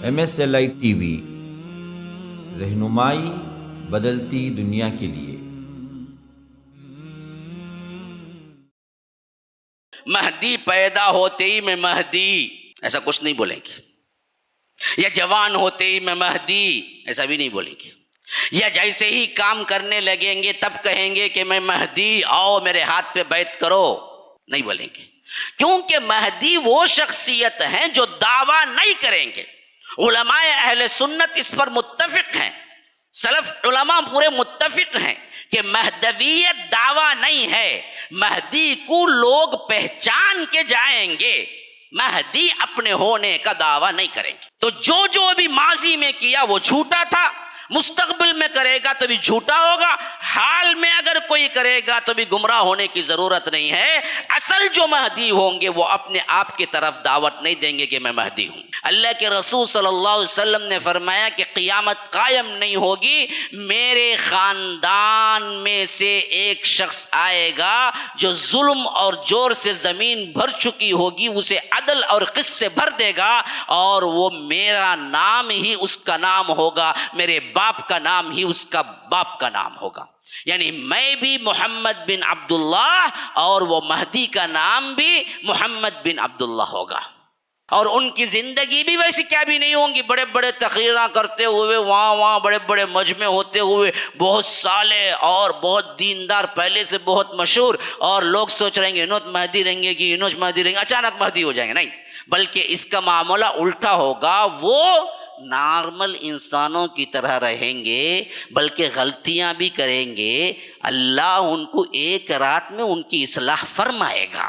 MSLI T V, رہنمائی بدلتی دنیا کے لیے۔ مہدی پیدا ہوتے ہی میں مہدی ایسا کچھ نہیں بولیں گے، یا جوان ہوتے ہی میں مہدی ایسا بھی نہیں بولیں گے، یا جیسے ہی کام کرنے لگیں گے تب کہیں گے کہ میں مہدی، آؤ میرے ہاتھ پہ بیعت کرو، نہیں بولیں گے، کیونکہ مہدی وہ شخصیت ہیں جو دعویٰ نہیں کریں گے۔ علماء اہل سنت اس پر متفق ہیں، سلف علماء پورے متفق ہیں کہ مہدویت دعویٰ نہیں ہے، مہدی کو لوگ پہچان کے جائیں گے، مہدی اپنے ہونے کا دعویٰ نہیں کریں گے۔ تو جو ابھی ماضی میں کیا وہ جھوٹا تھا، مستقبل میں کرے گا تو بھی جھوٹا ہوگا، حال میں اگر کوئی کرے گا تو بھی گمراہ ہونے کی ضرورت نہیں ہے۔ اصل جو مہدی ہوں گے وہ اپنے آپ کی طرف دعوت نہیں دیں گے کہ میں مہدی ہوں۔ اللہ کے رسول صلی اللہ علیہ وسلم نے فرمایا کہ قیامت قائم نہیں ہوگی، میرے خاندان میں سے ایک شخص آئے گا جو ظلم اور جور سے زمین بھر چکی ہوگی اسے عدل اور قسط سے بھر دے گا، اور وہ میرا نام ہی اس کا نام ہوگا، میرے باپ کا نام ہی اس کا باپ کا نام ہوگا، یعنی میں بھی محمد بن عبداللہ اور وہ مہدی کا نام بھی محمد بن عبداللہ ہوگا۔ اور ان کی زندگی بھی ویسی کیا بھی نہیں ہوں گی، بڑے بڑے تقریراں کرتے ہوئے، وہاں بڑے بڑے مجمع ہوتے ہوئے، بہت صالح اور بہت دیندار، پہلے سے بہت مشہور، اور لوگ سوچ رہے ہیں انوت مہدی رہیں گے کہ انوش مہدی رہیں گے، اچانک مہدی ہو جائیں گے، نہیں، بلکہ اس کا معاملہ الٹا ہوگا، وہ نارمل انسانوں کی طرح رہیں گے، بلکہ غلطیاں بھی کریں گے، اللہ ان کو ایک رات میں ان کی اصلاح فرمائے گا،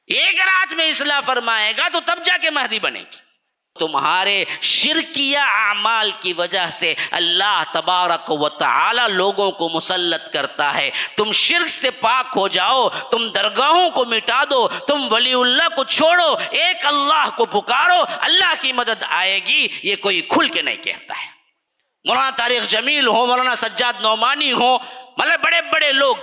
ایک رات میں اصلاح فرمائے گا، تو تب جا کے مہدی بنے گی۔ تمہارے شرکیہ اعمال کی وجہ سے اللہ تبارک و تعالی لوگوں کو مسلط کرتا ہے، تم شرک سے پاک ہو جاؤ، تم درگاہوں کو مٹا دو، تم ولی اللہ کو چھوڑو، ایک اللہ کو پکارو، اللہ کی مدد آئے گی، یہ کوئی کھل کے نہیں کہتا ہے۔ مولانا طارق جمیل ہو، مولانا سجاد نعمانی ہو، مطلب بڑے بڑے لوگ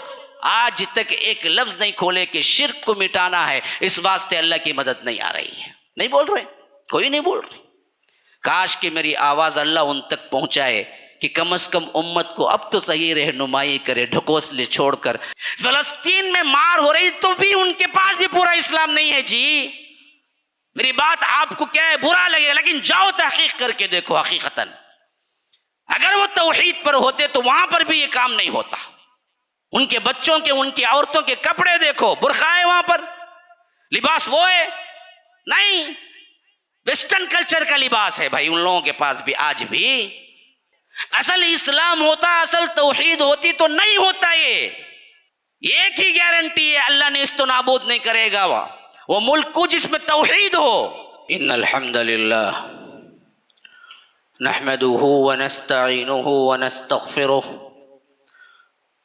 آج تک ایک لفظ نہیں کھولے کہ شرک کو مٹانا ہے، اس واسطے اللہ کی مدد نہیں آ رہی ہے، نہیں بول رہے، کوئی نہیں بول رہے۔ کاش کہ میری آواز اللہ ان تک پہنچائے کہ کم از کم امت کو اب تو صحیح رہنمائی کرے، ڈھکوسلے چھوڑ کر۔ فلسطین میں مار ہو رہی تو بھی ان کے پاس بھی پورا اسلام نہیں ہے جی، میری بات آپ کو کیا ہے برا لگے، لیکن جاؤ تحقیق کر کے دیکھو، حقیقتاً اگر وہ توحید پر ہوتے تو وہاں پر بھی یہ کام نہیں ہوتا۔ ان کے بچوں کے، ان کی عورتوں کے کپڑے دیکھو، برقع ہے وہاں پر، لباس وہ ہے نہیں، ویسٹرن کلچر کا لباس ہے بھائی ان لوگوں کے پاس بھی آج بھی۔ اصل اسلام ہوتا، اصل توحید ہوتی تو نہیں ہوتا یہ۔ ایک ہی گارنٹی ہے، اللہ نے اس تو نابود نہیں کرے گا، وہ ملک کو جس میں توحید ہو۔ ان الحمد للہ نحمده ونستعینه ونستغفره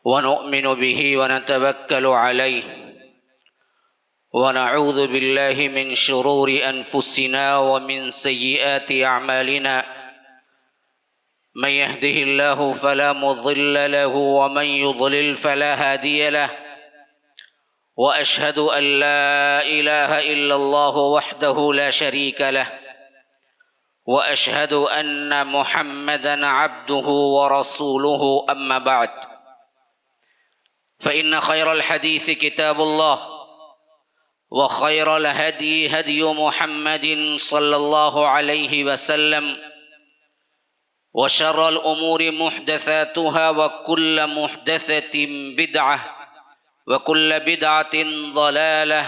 ونؤمن به ونتوکل علیہ ونعوذ باللہ من شرور انفسنا ومن سیئات اعمالنا من يهده الله فلا مضل له ومن يضلل فلا هادي له واشهد ان لا اله الا الله وحده لا شريك له واشهد ان محمدا عبده ورسوله اما بعد فإن خير الحديث كتاب الله وخير الهدي هدي محمد صلى الله عليه وسلم وشر الأمور محدثاتها وكل محدثة بدعة وكل بدعة ضلالة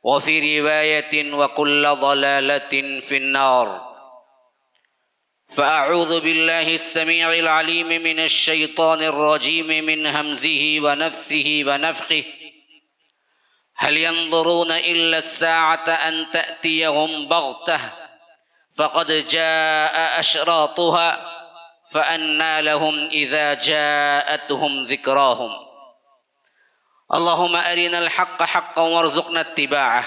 وفي رواية وكل ضلالة في النار فأعوذ بالله السميع العليم من الشيطان الرجيم من همزه ونفثه ونفخه هل ينظرون إلا الساعة أن تأتيهم بغتة فقد جاء أشراطها فأنى لهم إذا جاءتهم ذكراهم اللهم أرنا الحق حقا وارزقنا اتباعه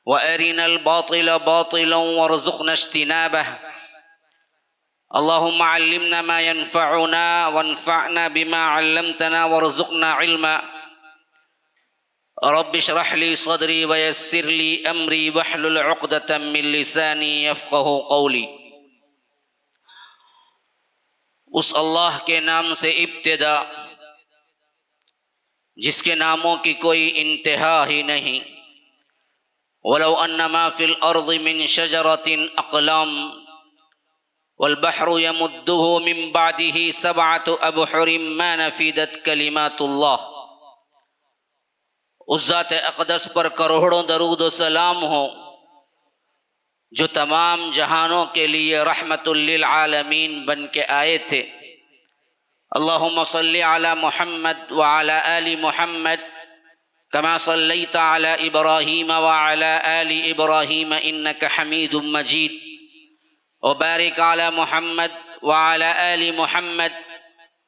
وأرنا الباطل باطلا وارزقنا اجتنابه اللهم علمنا ما ينفعنا وانفعنا بما علمتنا وارزقنا علما رب اشرح لي صدري ويسر لي أمري واحلل عقدة من لساني يفقهوا قولي۔ اس اللہ کے نام سے ابتدا جس کے ناموں کی کوئی انتہا ہی نہیں۔ ولو ان ما فی الارض من شجرۃ اقلام والبحر يمده من بعده سبعۃ ابحر ما نفدت کلمات اللہ۔ اس ذات اقدس پر کروڑوں درود و سلام ہو جو تمام جہانوں کے لیے رحمت للعالمین بن کے آئے تھے۔ اللہم صلی علی محمد وعلی آل محمد کما صلیت علی ابراہیم وعلی آل ابراہیم انک حمید مجید، وبارک علی محمد وعلی آل محمد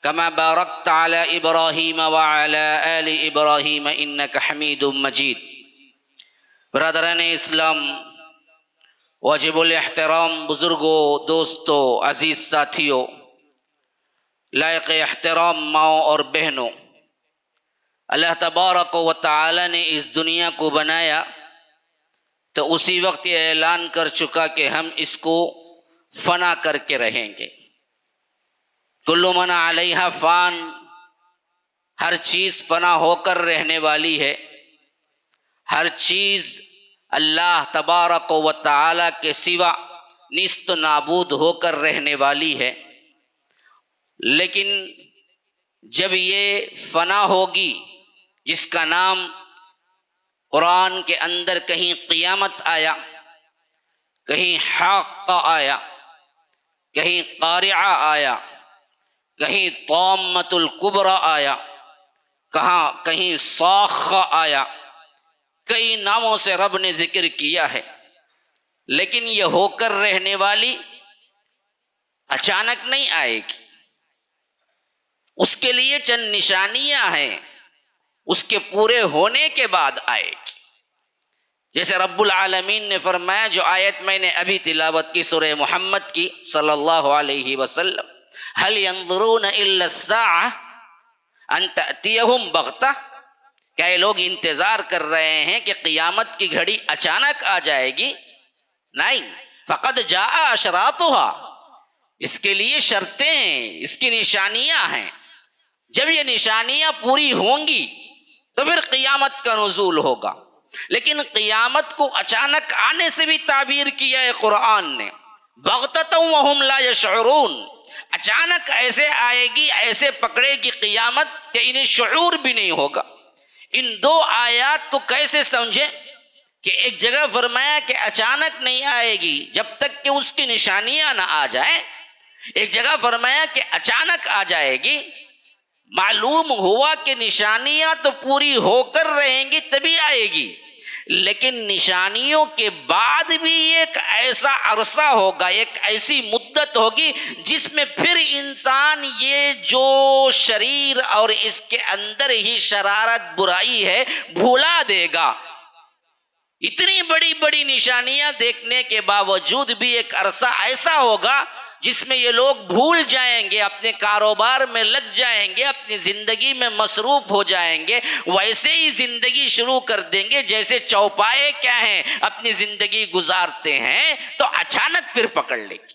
کما بارکت علی ابراہیم وعلی آل ابراہیم انک حمید مجید۔ برادران اسلام، واجب الاحترام بزرگوں، دوستوں، عزیز ساتھیوں، لائق احترام ماؤں اور بہنوں، اللہ تبارک و تعالی نے اس دنیا کو بنایا تو اسی وقت یہ اعلان کر چکا کہ ہم اس کو فنا کر کے رہیں گے۔ کل من علیہا فان، ہر چیز فنا ہو کر رہنے والی ہے، ہر چیز اللہ تبارک و تعالی کے سوا نیست و نابود ہو کر رہنے والی ہے۔ لیکن جب یہ فنا ہوگی جس کا نام قرآن کے اندر کہیں قیامت آیا، کہیں حاقہ آیا، کہیں قارعہ آیا، کہیں طامۃ الکبریٰ آیا، کہیں صاخہ آیا، کئی ناموں سے رب نے ذکر کیا ہے، لیکن یہ ہو کر رہنے والی اچانک نہیں آئے گی۔ اس کے لیے چند نشانیاں ہیں، اس کے پورے ہونے کے بعد آئے گی۔ جیسے رب العالمین نے فرمایا، جو آیت میں نے ابھی تلاوت کی سورہ محمد کی صلی اللہ علیہ وسلم، هل ينظرون الا الساعة ان تأتيهم بغتة، کیا یہ لوگ انتظار کر رہے ہیں کہ قیامت کی گھڑی اچانک آ جائے گی؟ نہیں، فقد جاء اشراطها، اس کے لیے شرطیں ہیں، اس کی نشانیاں ہیں۔ جب یہ نشانیاں پوری ہوں گی تو پھر قیامت کا نزول ہوگا۔ لیکن قیامت کو اچانک آنے سے بھی تعبیر کیا ہے قرآن نے، بغتۃ وہم لا یشعرون، اچانک ایسے آئے گی، ایسے پکڑے گی قیامت کہ انہیں شعور بھی نہیں ہوگا۔ ان دو آیات کو کیسے سمجھیں کہ ایک جگہ فرمایا کہ اچانک نہیں آئے گی جب تک کہ اس کی نشانیاں نہ آ جائیں، ایک جگہ فرمایا کہ اچانک آ جائے گی۔ معلوم ہوا کہ نشانیاں تو پوری ہو کر رہیں گی تبھی آئے گی، لیکن نشانیوں کے بعد بھی ایک ایسا عرصہ ہوگا، ایک ایسی مدت ہوگی جس میں پھر انسان یہ جو شریر اور اس کے اندر ہی شرارت برائی ہے بھولا دے گا۔ اتنی بڑی بڑی نشانیاں دیکھنے کے باوجود بھی ایک عرصہ ایسا ہوگا جس میں یہ لوگ بھول جائیں گے، اپنے کاروبار میں لگ جائیں گے، اپنی زندگی میں مصروف ہو جائیں گے، ویسے ہی زندگی شروع کر دیں گے جیسے چوپائے کیا ہیں اپنی زندگی گزارتے ہیں، تو اچانک پھر پکڑ لے گی۔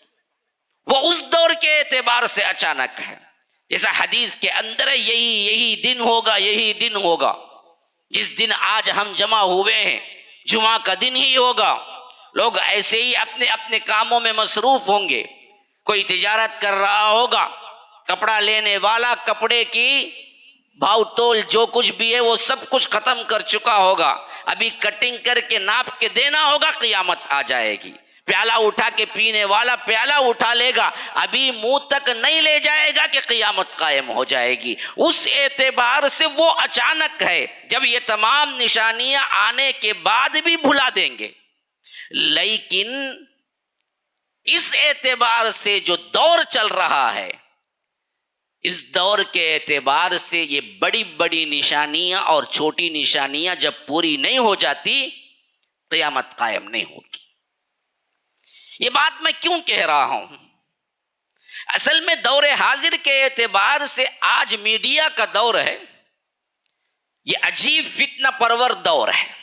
وہ اس دور کے اعتبار سے اچانک ہے، جیسا حدیث کے اندر ہے، یہی دن ہوگا، یہی دن ہوگا جس دن آج ہم جمع ہوئے ہیں، جمعہ کا دن ہی ہوگا۔ لوگ ایسے ہی اپنے اپنے کاموں میں مصروف ہوں گے، کوئی تجارت کر رہا ہوگا، کپڑا لینے والا کپڑے کی بھاؤ تول جو کچھ بھی ہے وہ سب کچھ ختم کر چکا ہوگا، ابھی کٹنگ کر کے ناپ کے دینا ہوگا، قیامت آ جائے گی۔ پیالہ اٹھا کے پینے والا پیالہ اٹھا لے گا، ابھی منہ تک نہیں لے جائے گا کہ قیامت قائم ہو جائے گی۔ اس اعتبار سے وہ اچانک ہے، جب یہ تمام نشانیاں آنے کے بعد بھی بھلا دیں گے۔ لیکن اس اعتبار سے جو دور چل رہا ہے، اس دور کے اعتبار سے یہ بڑی بڑی نشانیاں اور چھوٹی نشانیاں جب پوری نہیں ہو جاتی، قیامت قائم نہیں ہوگی۔ یہ بات میں کیوں کہہ رہا ہوں؟ اصل میں دور حاضر کے اعتبار سے آج میڈیا کا دور ہے، یہ عجیب فتنہ پرور دور ہے،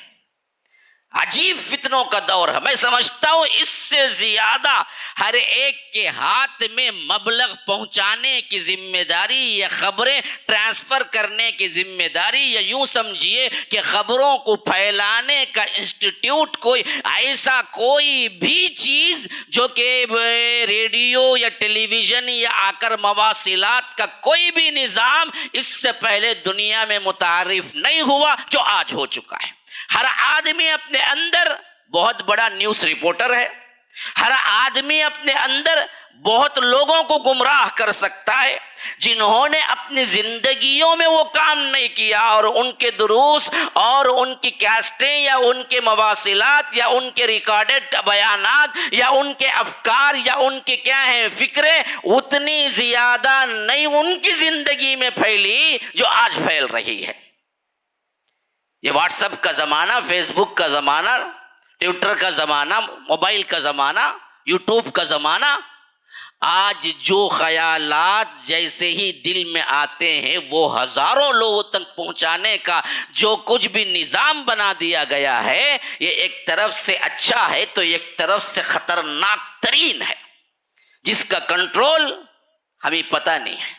عجیب فتنوں کا دور ہے۔ میں سمجھتا ہوں اس سے زیادہ ہر ایک کے ہاتھ میں مبلغ پہنچانے کی ذمہ داری یا خبریں ٹرانسفر کرنے کی ذمہ داری، یا یوں سمجھیے کہ خبروں کو پھیلانے کا انسٹیٹیوٹ، کوئی ایسا کوئی بھی چیز جو کہ ریڈیو یا ٹیلی ویژن یا آ کر مواصلات کا کوئی بھی نظام اس سے پہلے دنیا میں متعارف نہیں ہوا جو آج ہو چکا ہے۔ ہر آدمی اپنے اندر بہت بڑا نیوز رپورٹر ہے، ہر آدمی اپنے اندر بہت لوگوں کو گمراہ کر سکتا ہے جنہوں نے اپنی زندگیوں میں وہ کام نہیں کیا، اور ان کے دروس اور ان کی کیسٹیں یا ان کے مواصلات یا ان کے ریکارڈڈ بیانات یا ان کے افکار یا ان کے کیا ہیں فکریں اتنی زیادہ نہیں ان کی زندگی میں پھیلی جو آج پھیل رہی ہے۔ یہ واٹس ایپ کا زمانہ، فیس بک کا زمانہ، ٹویٹر کا زمانہ، موبائل کا زمانہ، یوٹیوب کا زمانہ، آج جو خیالات جیسے ہی دل میں آتے ہیں وہ ہزاروں لوگوں تک پہنچانے کا جو کچھ بھی نظام بنا دیا گیا ہے، یہ ایک طرف سے اچھا ہے تو ایک طرف سے خطرناک ترین ہے، جس کا کنٹرول ہمیں پتہ نہیں ہے،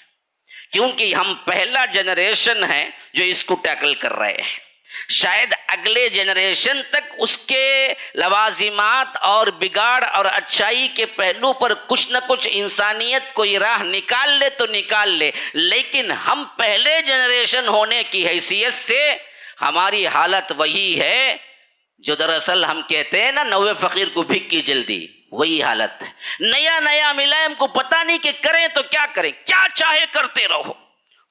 کیونکہ ہم پہلا جنریشن ہے جو اس کو ٹیکل کر رہے ہیں۔ شاید اگلے جنریشن تک اس کے لوازمات اور بگاڑ اور اچھائی کے پہلو پر کچھ نہ کچھ انسانیت کوئی راہ نکال لے تو نکال لے، لیکن ہم پہلے جنریشن ہونے کی حیثیت سے ہماری حالت وہی ہے جو دراصل ہم کہتے ہیں نا نوے فقیر کو بھیک کی جلدی، وہی حالت ہے۔ نیا نیا ملا ہے، ہم کو پتہ نہیں کہ کریں تو کیا کریں، کیا چاہے کرتے رہو،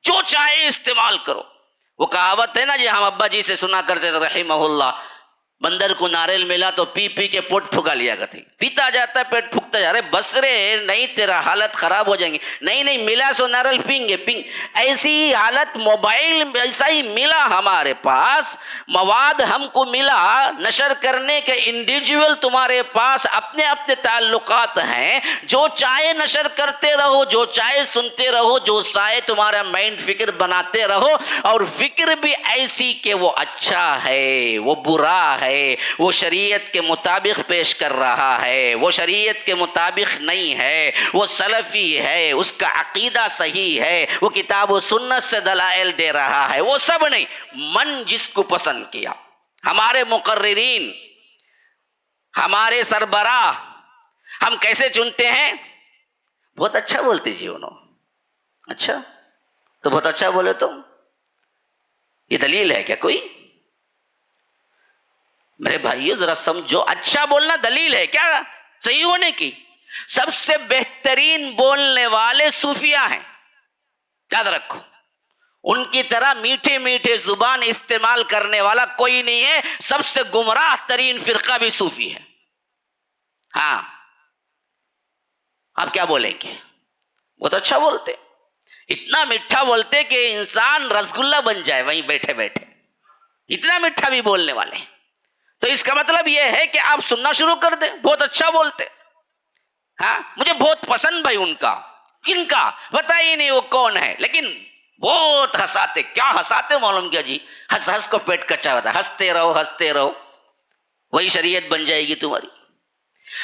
جو چاہے استعمال کرو۔ وہ کہاوت ہے نا جی ہم ابا جی سے سنا کرتے تھے رحمہ اللہ، بندر کو ناریل ملا تو پی پی کے پوٹ پھگا لیا کرتے، پیتا جاتا ہے پیٹ پھکتا جا رہا ہے، بس رے نہیں تیرا حالت خراب ہو جائیں گے، نہیں ملا سو ناریل پیں گے۔ ایسی ہی حالت موبائل ایسا ہی ملا ہمارے پاس، مواد ہم کو ملا نشر کرنے کے، انڈیویجول تمہارے پاس اپنے اپنے تعلقات ہیں، جو چاہے نشر کرتے رہو، جو چاہے سنتے رہو، جو چاہے تمہارا مائنڈ فکر بناتے رہو، اور فکر بھی ایسی کہ وہ اچھا ہے، وہ برا ہے، وہ شریعت کے مطابق پیش کر رہا ہے، وہ شریعت کے مطابق نہیں ہے، وہ سلفی ہے، اس کا عقیدہ صحیح ہے، وہ کتاب و سنت سے دلائل دے رہا ہے، وہ سب نہیں، من جس کو پسند کیا۔ ہمارے مقررین، ہمارے سربراہ ہم کیسے چنتے ہیں؟ بہت اچھا بولتے جی انہوں، اچھا تو بہت اچھا بولے تو یہ دلیل ہے کیا کوئی؟ میرے بھائیو ذرا سمجھو، اچھا بولنا دلیل ہے کیا صحیح ہونے کی؟ سب سے بہترین بولنے والے صوفیہ ہیں، یاد رکھو، ان کی طرح میٹھے میٹھے زبان استعمال کرنے والا کوئی نہیں ہے، سب سے گمراہ ترین فرقہ بھی صوفی ہے۔ ہاں آپ کیا بولیں گے؟ بہت اچھا بولتے، اتنا میٹھا بولتے کہ انسان رسگلہ بن جائے وہیں بیٹھے بیٹھے، اتنا میٹھا بھی بولنے والے ہیں۔ تو اس کا مطلب یہ ہے کہ آپ سننا شروع کر دیں، بہت اچھا بولتے، ہاں مجھے بہت پسند بھائی ان کا، ان کا پتہ ہی نہیں وہ کون ہے، لیکن بہت ہنساتے، کیا ہنساتے معلوم کیا جی، ہنس ہنس کو پیٹ کچا ہوتا ہے، ہنستے رہو وہی شریعت بن جائے گی تمہاری۔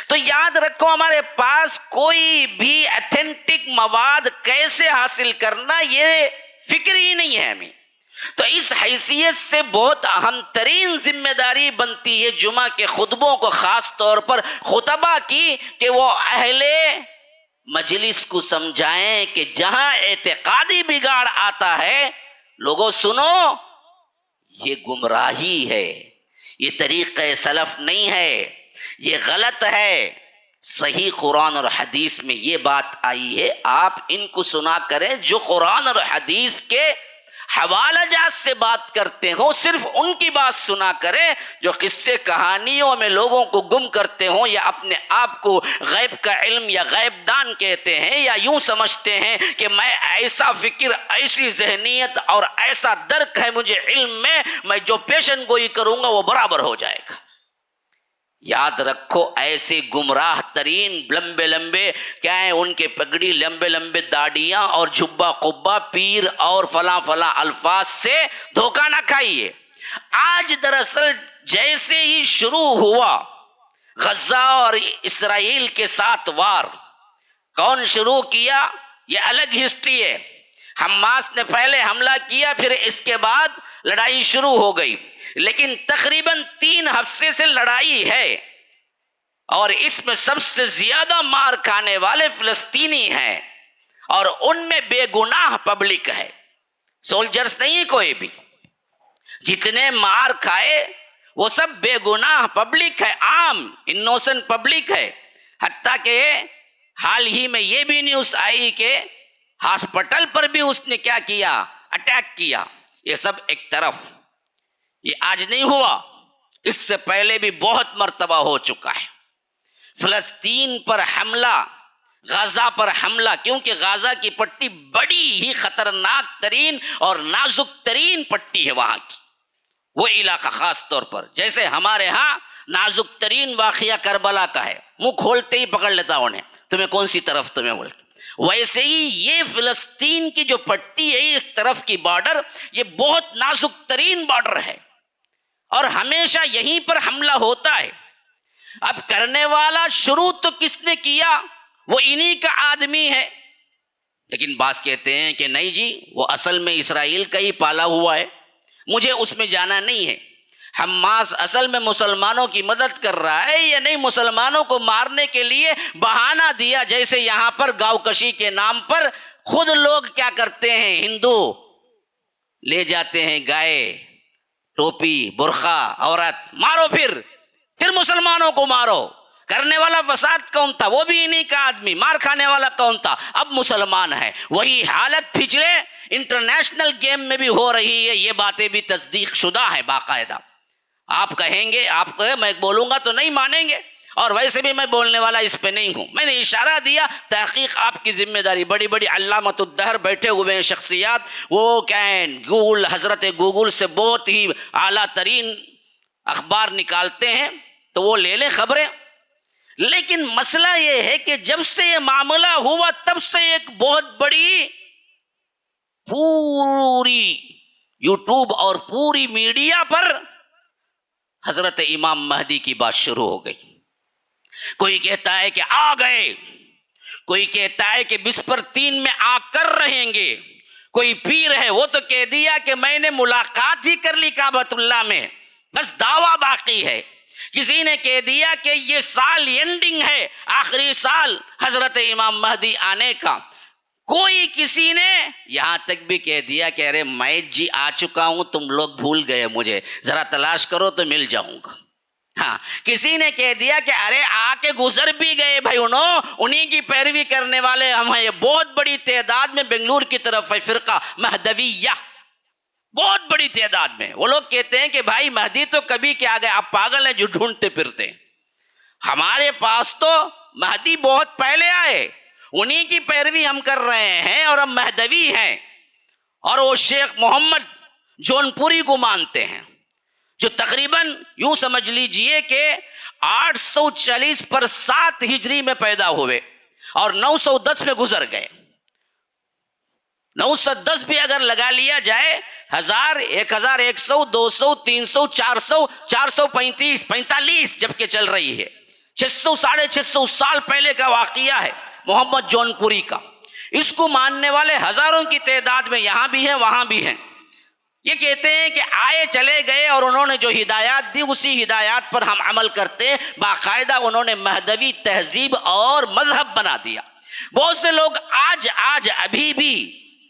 تو یاد رکھو ہمارے پاس کوئی بھی ایتھینٹک مواد کیسے حاصل کرنا یہ فکر ہی نہیں ہے ہمیں۔ تو اس حیثیت سے بہت اہم ترین ذمہ داری بنتی ہے جمعہ کے خطبوں کو، خاص طور پر خطبہ کی، کہ وہ اہل مجلس کو سمجھائیں کہ جہاں اعتقادی بگاڑ آتا ہے لوگوں سنو، یہ گمراہی ہے، یہ طریقہ سلف نہیں ہے، یہ غلط ہے، صحیح قرآن اور حدیث میں یہ بات آئی ہے، آپ ان کو سنا کریں، جو قرآن اور حدیث کے حوالہ جات سے بات کرتے ہوں صرف ان کی بات سنا کریں، جو قصے کہانیوں میں لوگوں کو گم کرتے ہوں یا اپنے آپ کو غیب کا علم یا غیب دان کہتے ہیں، یا یوں سمجھتے ہیں کہ میں ایسا فکر، ایسی ذہنیت اور ایسا درک ہے مجھے علم میں جو پیشن گوئی کروں گا وہ برابر ہو جائے گا۔ یاد رکھو ایسے گمراہ ترین لمبے لمبے کیا ہیں ان کے پگڑی، لمبے لمبے داڑیاں اور جھبا قبا، پیر اور فلاں فلاں الفاظ سے دھوکہ نہ کھائیے۔ آج دراصل جیسے ہی شروع ہوا غزہ اور اسرائیل کے ساتھ وار، کون شروع کیا یہ الگ ہسٹری ہے۔ حماس نے پہلے حملہ کیا، پھر اس کے بعد لڑائی شروع ہو گئی، لیکن تقریباً 3 ہفتے سے لڑائی ہے، اور اس میں سب سے زیادہ مار کھانے والے فلسطینی ہیں، اور ان میں بے گناہ پبلک ہے، سولجرز نہیں کوئی بھی۔ جتنے مار کھائے وہ سب بے گناہ پبلک ہے، عام انوسنٹ پبلک ہے۔ حتیٰ کہ حال ہی میں یہ بھی نیوز آئی کہ ہاسپٹل پر بھی اس نے کیا کیا، اٹیک کیا۔ یہ سب ایک طرف، یہ آج نہیں ہوا، اس سے پہلے بھی بہت مرتبہ ہو چکا ہے۔ فلسطین پر حملہ، غزہ پر حملہ، کیونکہ غزہ کی پٹی بڑی ہی خطرناک ترین اور نازک ترین پٹی ہے وہاں کی، وہ علاقہ خاص طور پر، جیسے ہمارے ہاں نازک ترین واقعہ کربلا کا ہے، منہ کھولتے ہی پکڑ لیتا انہیں، تمہیں کون سی طرف تمہیں بول، ویسے ہی یہ فلسطین کی جو پٹی ہے ایک طرف کی بارڈر، یہ بہت نازک ترین بارڈر ہے، اور ہمیشہ یہیں پر حملہ ہوتا ہے۔ اب کرنے والا شروع تو کس نے کیا، وہ انہی کا آدمی ہے، لیکن بعض کہتے ہیں کہ نہیں جی وہ اصل میں اسرائیل کا ہی پالا ہوا ہے، مجھے اس میں جانا نہیں ہے۔ حماس اصل میں مسلمانوں کی مدد کر رہا ہے یا نہیں، مسلمانوں کو مارنے کے لیے بہانہ دیا، جیسے یہاں پر گاؤں کشی کے نام پر خود لوگ کیا کرتے ہیں، ہندو لے جاتے ہیں گائے، ٹوپی، برقع، عورت، مارو، پھر مسلمانوں کو مارو۔ کرنے والا فساد کون تھا، وہ بھی انہی کا آدمی، مار کھانے والا کون تھا، اب مسلمان ہے۔ وہی حالت پچھلے انٹرنیشنل گیم میں بھی ہو رہی ہے، یہ باتیں بھی تصدیق شدہ ہے باقاعدہ۔ آپ کہیں گے، میں بولوں گا تو نہیں مانیں گے، اور ویسے بھی میں بولنے والا اس پہ نہیں ہوں، میں نے اشارہ دیا، تحقیق آپ کی ذمہ داری۔ بڑی بڑی علامۃ الدہر بیٹھے ہوئے ہیں شخصیات، وہ کیا ہیں، گوگل، حضرت گوگل سے بہت ہی اعلیٰ ترین اخبار نکالتے ہیں، تو وہ لے لیں خبریں۔ لیکن مسئلہ یہ ہے کہ جب سے یہ معاملہ ہوا تب سے ایک بہت بڑی پوری یوٹیوب اور پوری میڈیا پر حضرت امام مہدی کی بات شروع ہو گئی۔ کوئی کہتا ہے کہ آ گئے، کوئی کہتا ہے کہ بسپر 3 میں آ کر رہیں گے، کوئی پیر ہے وہ تو کہہ دیا کہ میں نے ملاقات ہی کر لی کعبۃ اللہ میں، بس دعویٰ باقی ہے۔ کسی نے کہہ دیا کہ یہ سال اینڈنگ ہے، آخری سال حضرت امام مہدی آنے کا۔ کوئی کسی نے یہاں تک بھی کہہ دیا کہ ارے میں جی آ چکا ہوں، تم لوگ بھول گئے مجھے، ذرا تلاش کرو تو مل جاؤں گا۔ ہاں، کسی نے کہہ دیا کہ ارے آ کے گزر بھی گئے بھائی، انہی کی پیروی کرنے والے ہم ہیں۔ یہ بہت بڑی تعداد میں بنگلور کی طرف ہے فرقہ مہدویہ، بہت بڑی تعداد میں۔ وہ لوگ کہتے ہیں کہ بھائی مہدی تو کبھی کیا گئے، آپ پاگل ہیں جو ڈھونڈتے پھرتے ہیں، ہمارے پاس تو مہدی بہت پہلے آئے، انہی کی پیروی ہم کر رہے ہیں، اور ہم مہدوی ہیں، اور وہ شیخ محمد جون پوری کو مانتے ہیں، جو تقریباً یوں سمجھ لیجئے کہ 840 پر 7 ہجری میں پیدا ہوئے اور 910 میں گزر گئے۔ 910 بھی اگر لگا لیا جائے، 1000، 1100، 200، 300، 400، 435، 45 جبکہ چل رہی ہے، 600، 650 سال پہلے کا واقعہ ہے محمد جون پوری کا۔ اس کو ماننے والے ہزاروں کی تعداد میں یہاں بھی ہیں وہاں بھی ہیں۔ یہ کہتے ہیں کہ آئے چلے گئے، اور انہوں نے جو ہدایات دی اسی ہدایات پر ہم عمل کرتے، باقاعدہ انہوں نے مہدوی تہذیب اور مذہب بنا دیا۔ بہت سے لوگ آج ابھی بھی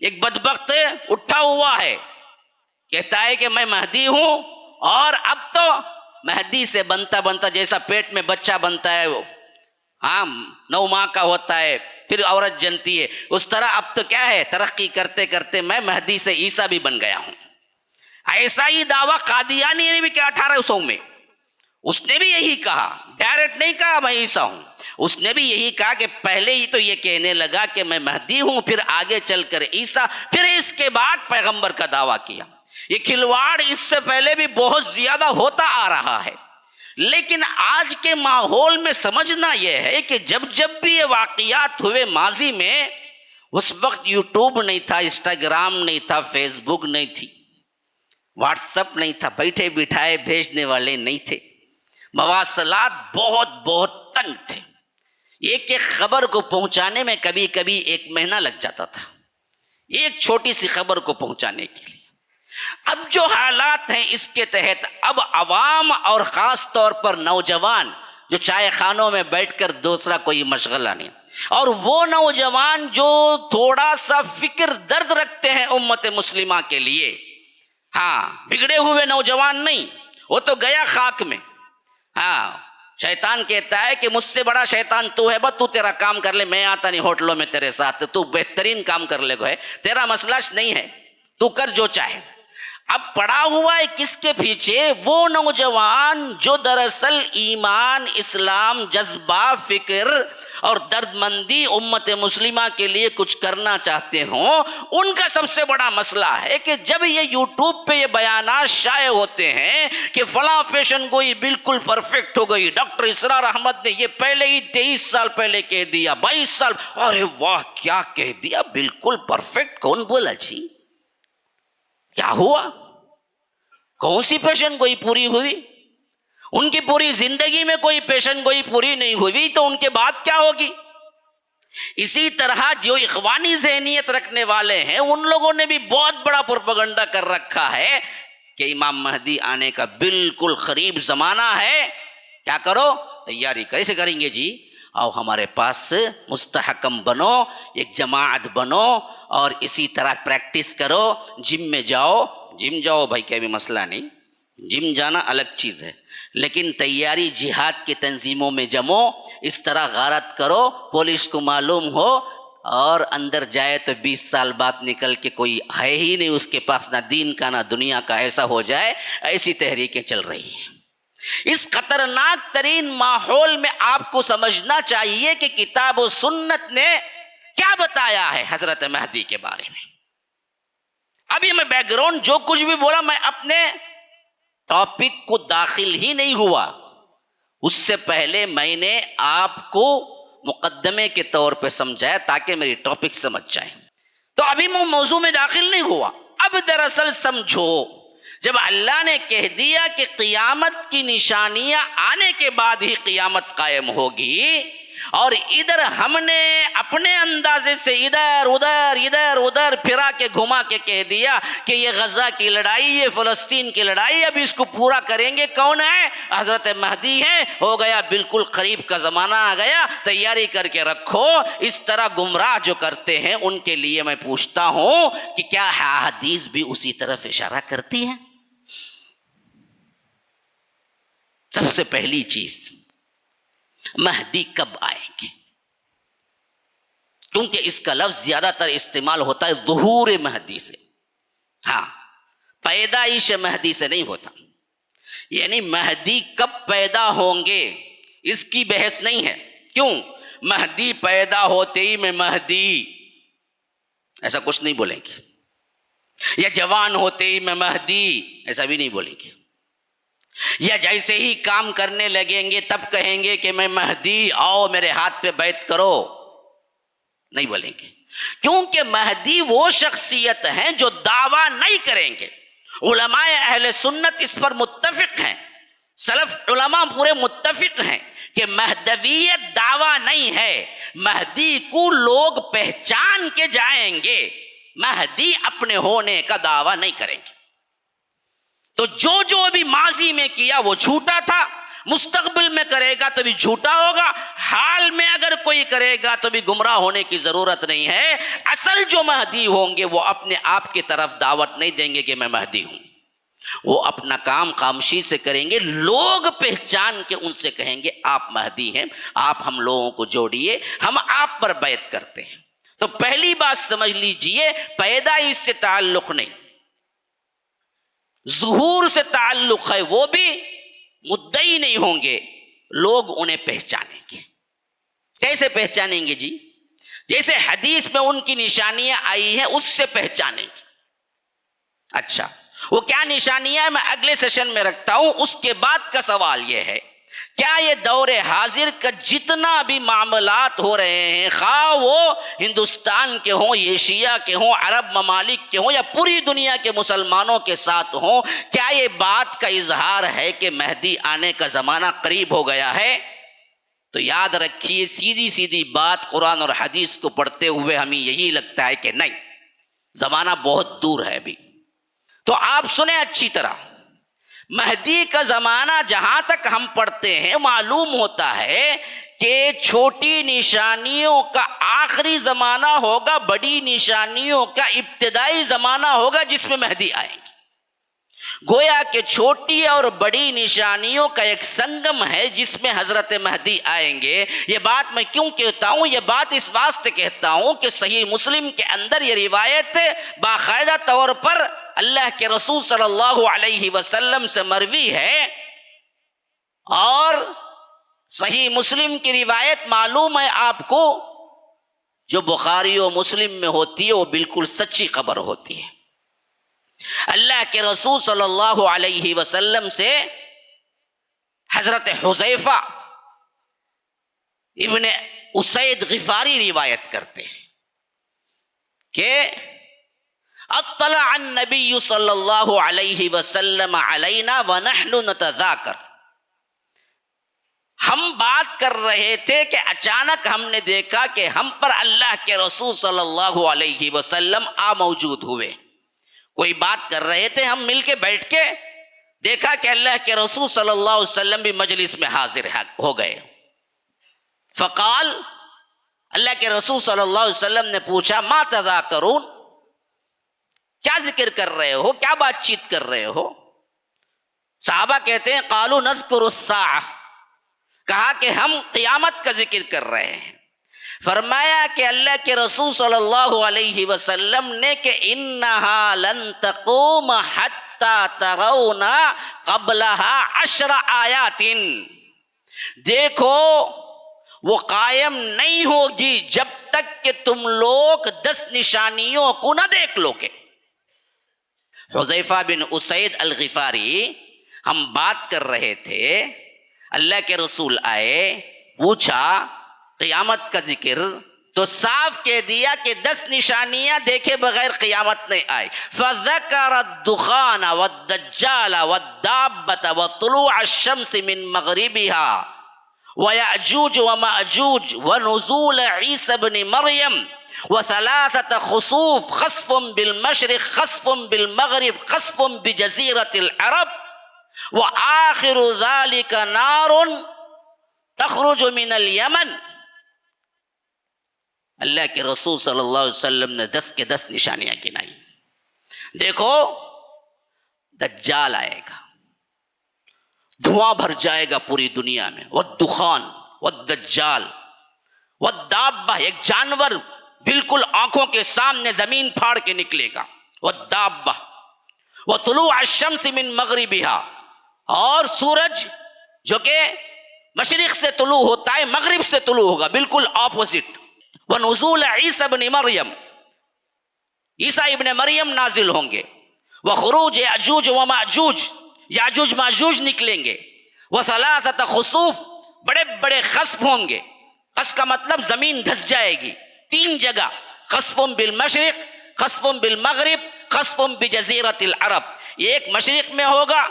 ایک بدبخت اٹھا ہوا ہے، کہتا ہے کہ میں مہدی ہوں، اور اب تو مہدی سے بنتا جیسا پیٹ میں بچہ بنتا ہے، وہ 9 ماہ کا ہوتا ہے پھر عورت جنتی ہے، اس طرح اب تو کیا ہے، ترقی کرتے کرتے میں مہدی سے عیسیٰ بھی بن گیا ہوں۔ ایسا ہی دعویٰ قادیانی نے بھی کیا 1800 میں، اس نے بھی یہی کہا، ڈائریکٹ نہیں کہا میں عیسیٰ ہوں، اس نے بھی یہی کہا کہ پہلے ہی تو یہ کہنے لگا کہ میں مہدی ہوں، پھر آگے چل کر عیسیٰ، پھر اس کے بعد پیغمبر کا دعویٰ کیا۔ یہ کھلواڑ اس سے پہلے بھی بہت زیادہ ہوتا آ رہا ہے، لیکن آج کے ماحول میں سمجھنا یہ ہے کہ جب جب بھی یہ واقعات ہوئے ماضی میں، اس وقت یوٹیوب نہیں تھا، انسٹاگرام نہیں تھا، فیس بک نہیں تھی، واٹس ایپ نہیں تھا، بیٹھے بٹھائے بھیجنے والے نہیں تھے، مواصلات بہت بہت تنگ تھے، ایک ایک خبر کو پہنچانے میں کبھی کبھی 1 مہینہ لگ جاتا تھا، ایک چھوٹی سی خبر کو پہنچانے کے لیے۔ اب جو حالات ہیں اس کے تحت اب عوام اور خاص طور پر نوجوان جو چائے خانوں میں بیٹھ کر دوسرا کوئی مشغلہ نہیں، اور وہ نوجوان جو تھوڑا سا فکر درد رکھتے ہیں امت مسلمہ کے لیے، ہاں بگڑے ہوئے نوجوان نہیں، وہ تو گیا خاک میں۔ ہاں شیطان کہتا ہے کہ مجھ سے بڑا شیطان تو ہے، تو تیرا کام کر لے، میں آتا نہیں ہوٹلوں میں تیرے ساتھ، تو بہترین کام کر لے گا، تیرا مسئلہ نہیں ہے، تو کر جو چاہے۔ اب پڑا ہوا ہے کس کے پیچھے؟ وہ نوجوان جو دراصل ایمان، اسلام، جذبہ، فکر اور درد مندی امت مسلمہ کے لیے کچھ کرنا چاہتے ہوں، ان کا سب سے بڑا مسئلہ ہے کہ جب یہ یوٹیوب پہ یہ بیانات شائع ہوتے ہیں کہ فلاں پیشن گوئی بالکل پرفیکٹ ہو گئی، ڈاکٹر اسرار احمد نے یہ پہلے ہی 23 سال پہلے کہہ دیا، 22 سال، ارے واہ کیا کہہ دیا، بالکل پرفیکٹ، کون بولا جی؟ کیا ہوا؟ کون سی پیشن گوئی پوری ہوئی؟ ان کی پوری زندگی میں کوئی پیشن گوئی پوری نہیں ہوئی، تو ان کے بعد کیا ہوگی؟ اسی طرح جو اخوانی ذہنیت رکھنے والے ہیں ان لوگوں نے بھی بہت بڑا پروپیگنڈا کر رکھا ہے کہ امام مہدی آنے کا بالکل قریب زمانہ ہے، کیا کرو؟ تیاری کیسے کریں گے جی؟ آؤ ہمارے پاس مستحکم بنو، ایک جماعت بنو، اور اسی طرح پریکٹس کرو، جم میں جاؤ، جم جاؤ بھائی، کوئی بھی مسئلہ نہیں، جم جانا الگ چیز ہے، لیکن تیاری جہاد کی تنظیموں میں جمو، اس طرح غارت کرو، پولیس کو معلوم ہو، اور اندر جائے تو 20 سال بعد نکل کے کوئی ہے ہی نہیں اس کے پاس، نہ دین کا نہ دنیا کا، ایسا ہو جائے۔ ایسی تحریکیں چل رہی ہیں۔ اس خطرناک ترین ماحول میں آپ کو سمجھنا چاہیے کہ کتاب و سنت نے کیا بتایا ہے حضرت مہدی کے بارے میں۔ ابھی میں بیک گراؤنڈ جو کچھ بھی بولا، میں اپنے ٹاپک کو داخل ہی نہیں ہوا، اس سے پہلے میں نے آپ کو مقدمے کے طور پہ سمجھایا تاکہ میری ٹاپک سمجھ جائیں، تو ابھی میں موضوع میں داخل نہیں ہوا۔ اب دراصل سمجھو، جب اللہ نے کہہ دیا کہ قیامت کی نشانیاں آنے کے بعد ہی قیامت قائم ہوگی، اور ادھر ہم نے اپنے اندازے سے ادھر ادھر پھرا کے گھما کے کہہ دیا کہ یہ غزہ کی لڑائی، یہ فلسطین کی لڑائی، اب اس کو پورا کریں گے کون ہے؟ حضرت مہدی ہے، ہو گیا بالکل قریب کا زمانہ آ گیا، تیاری کر کے رکھو۔ اس طرح گمراہ جو کرتے ہیں ان کے لیے میں پوچھتا ہوں کہ کیا حدیث بھی اسی طرف اشارہ کرتی ہے؟ سب سے پہلی چیز، مہدی کب آئیں گے؟ کیونکہ اس کا لفظ زیادہ تر استعمال ہوتا ہے ظہور مہدی سے، ہاں پیدائش مہدی سے نہیں ہوتا، یعنی مہدی کب پیدا ہوں گے اس کی بحث نہیں ہے۔ کیوں؟ مہدی پیدا ہوتے ہی میں مہدی، ایسا کچھ نہیں بولیں گے، یا جوان ہوتے ہی میں مہدی، ایسا بھی نہیں بولیں گے، یا جیسے ہی کام کرنے لگیں گے تب کہیں گے کہ میں مہدی، آؤ میرے ہاتھ پہ بیعت کرو، نہیں بولیں گے، کیونکہ مہدی وہ شخصیت ہیں جو دعویٰ نہیں کریں گے۔ علماء اہل سنت اس پر متفق ہیں، سلف علماء پورے متفق ہیں کہ مہدویت دعویٰ نہیں ہے، مہدی کو لوگ پہچان کے جائیں گے، مہدی اپنے ہونے کا دعویٰ نہیں کریں گے۔ تو جو ابھی ماضی میں کیا وہ جھوٹا تھا، مستقبل میں کرے گا تو بھی جھوٹا ہوگا، حال میں اگر کوئی کرے گا تو بھی گمراہ ہونے کی ضرورت نہیں ہے۔ اصل جو مہدی ہوں گے وہ اپنے آپ کی طرف دعوت نہیں دیں گے کہ میں مہدی ہوں، وہ اپنا کام خاموشی سے کریں گے، لوگ پہچان کے ان سے کہیں گے آپ مہدی ہیں، آپ ہم لوگوں کو جوڑیے، ہم آپ پر بیعت کرتے ہیں۔ تو پہلی بات سمجھ لیجئے، پیدائش سے تعلق نہیں، ظہور سے تعلق ہے، وہ بھی مدعی نہیں ہوں گے، لوگ انہیں پہچانیں گے۔ کیسے پہچانیں گے جی؟ جیسے حدیث میں ان کی نشانیاں آئی ہیں اس سے پہچانیں گے۔ اچھا وہ کیا نشانیاں ہیں میں اگلے سیشن میں رکھتا ہوں۔ اس کے بعد کا سوال یہ ہے کیا یہ دور حاضر کا جتنا بھی معاملات ہو رہے ہیں، خواہ وہ ہندوستان کے ہوں، ایشیا کے ہوں، عرب ممالک کے ہوں، یا پوری دنیا کے مسلمانوں کے ساتھ ہوں، کیا یہ بات کا اظہار ہے کہ مہدی آنے کا زمانہ قریب ہو گیا ہے؟ تو یاد رکھیے، سیدھی سیدھی بات قرآن اور حدیث کو پڑھتے ہوئے ہمیں یہی لگتا ہے کہ نہیں، زمانہ بہت دور ہے ابھی۔ تو آپ سنیں اچھی طرح، مہدی کا زمانہ جہاں تک ہم پڑھتے ہیں معلوم ہوتا ہے کہ چھوٹی نشانیوں کا آخری زمانہ ہوگا، بڑی نشانیوں کا ابتدائی زمانہ ہوگا جس میں مہدی آئیں گے۔ گویا کہ چھوٹی اور بڑی نشانیوں کا ایک سنگم ہے جس میں حضرت مہدی آئیں گے۔ یہ بات میں کیوں کہتا ہوں؟ یہ بات اس واسطے کہتا ہوں کہ صحیح مسلم کے اندر یہ روایت باقاعدہ طور پر اللہ کے رسول صلی اللہ علیہ وسلم سے مروی ہے، اور صحیح مسلم کی روایت معلوم ہے آپ کو، جو بخاری و مسلم میں ہوتی ہے وہ بالکل سچی خبر ہوتی ہے۔ اللہ کے رسول صلی اللہ علیہ وسلم سے حضرت حذیفہ ابن اسید غفاری روایت کرتے ہیں کہ اطلع النبی صلی اللہ علیہ وسلم علینا ونحن نتذاکر، ہم بات کر رہے تھے کہ اچانک ہم نے دیکھا کہ ہم پر اللہ کے رسول صلی اللہ علیہ وسلم موجود ہوئے۔ کوئی بات کر رہے تھے، ہم مل کے بیٹھ کے دیکھا کہ اللہ کے رسول صلی اللہ علیہ وسلم بھی مجلس میں حاضر ہو گئے۔ فقال، اللہ کے رسول صلی اللہ علیہ وسلم نے پوچھا، ما تذاکرون، کیا ذکر کر رہے ہو، کیا بات چیت کر رہے ہو؟ صحابہ کہتے ہیں قالوا نذکر الساعہ، کہا کہ ہم قیامت کا ذکر کر رہے ہیں۔ فرمایا کہ اللہ کے رسول صلی اللہ علیہ وسلم نے کہ انہا لن تقوم حتی ترون قبلها 10 آیات، دیکھو وہ قائم نہیں ہوگی جب تک کہ تم لوگ 10 نشانیوں کو نہ دیکھ لو گے۔ حذیفہ بن اسید الغفاری، ہم بات کر رہے تھے، اللہ کے رسول آئے، پوچھا قیامت کا ذکر، تو صاف کہہ دیا کہ 10 نشانیاں دیکھے بغیر قیامت نہیں آئی۔ فذکر الدخان والدجال والدابة وطلوع الشمس من مغربها ویأجوج ومأجوج ونزول عیسی بن مریم وثلاثة خسوف، خسف بالمشرق، خسف بالمغرب، خسف بجزیرة العرب، وآخر ذلك نار تخرج من الیمن۔ اللہ کے رسول صلی اللہ علیہ وسلم نے 10 کے 10 نشانیاں گنائی۔ دیکھو دجال آئے گا، دھواں بھر جائے گا پوری دنیا میں، والدخان والدجال والدابہ، ایک جانور بالکل آنکھوں کے سامنے زمین پھاڑ کے نکلے گا، والدابہ وطلوع الشمس من مغربها، اور سورج جو کہ مشرق سے طلوع ہوتا ہے مغرب سے طلوع ہوگا، بالکل اپوزٹ۔ ونزول عیسی ابن مریم، عیسیٰ ابن مریم نازل ہوں گے۔ وخروج یاجوج وماجوج، یاجوج ماجوج نکلیں گے۔ وثلاثۃ خسوف، بڑے بڑے خسف ہوں گے۔ خسف کا مطلب زمین دھس جائے گی، 3 جگہ، خسف بالمشرق، خسف بالمغرب، خسف بجزیرۃ العرب، ایک مشرق میں ہوگا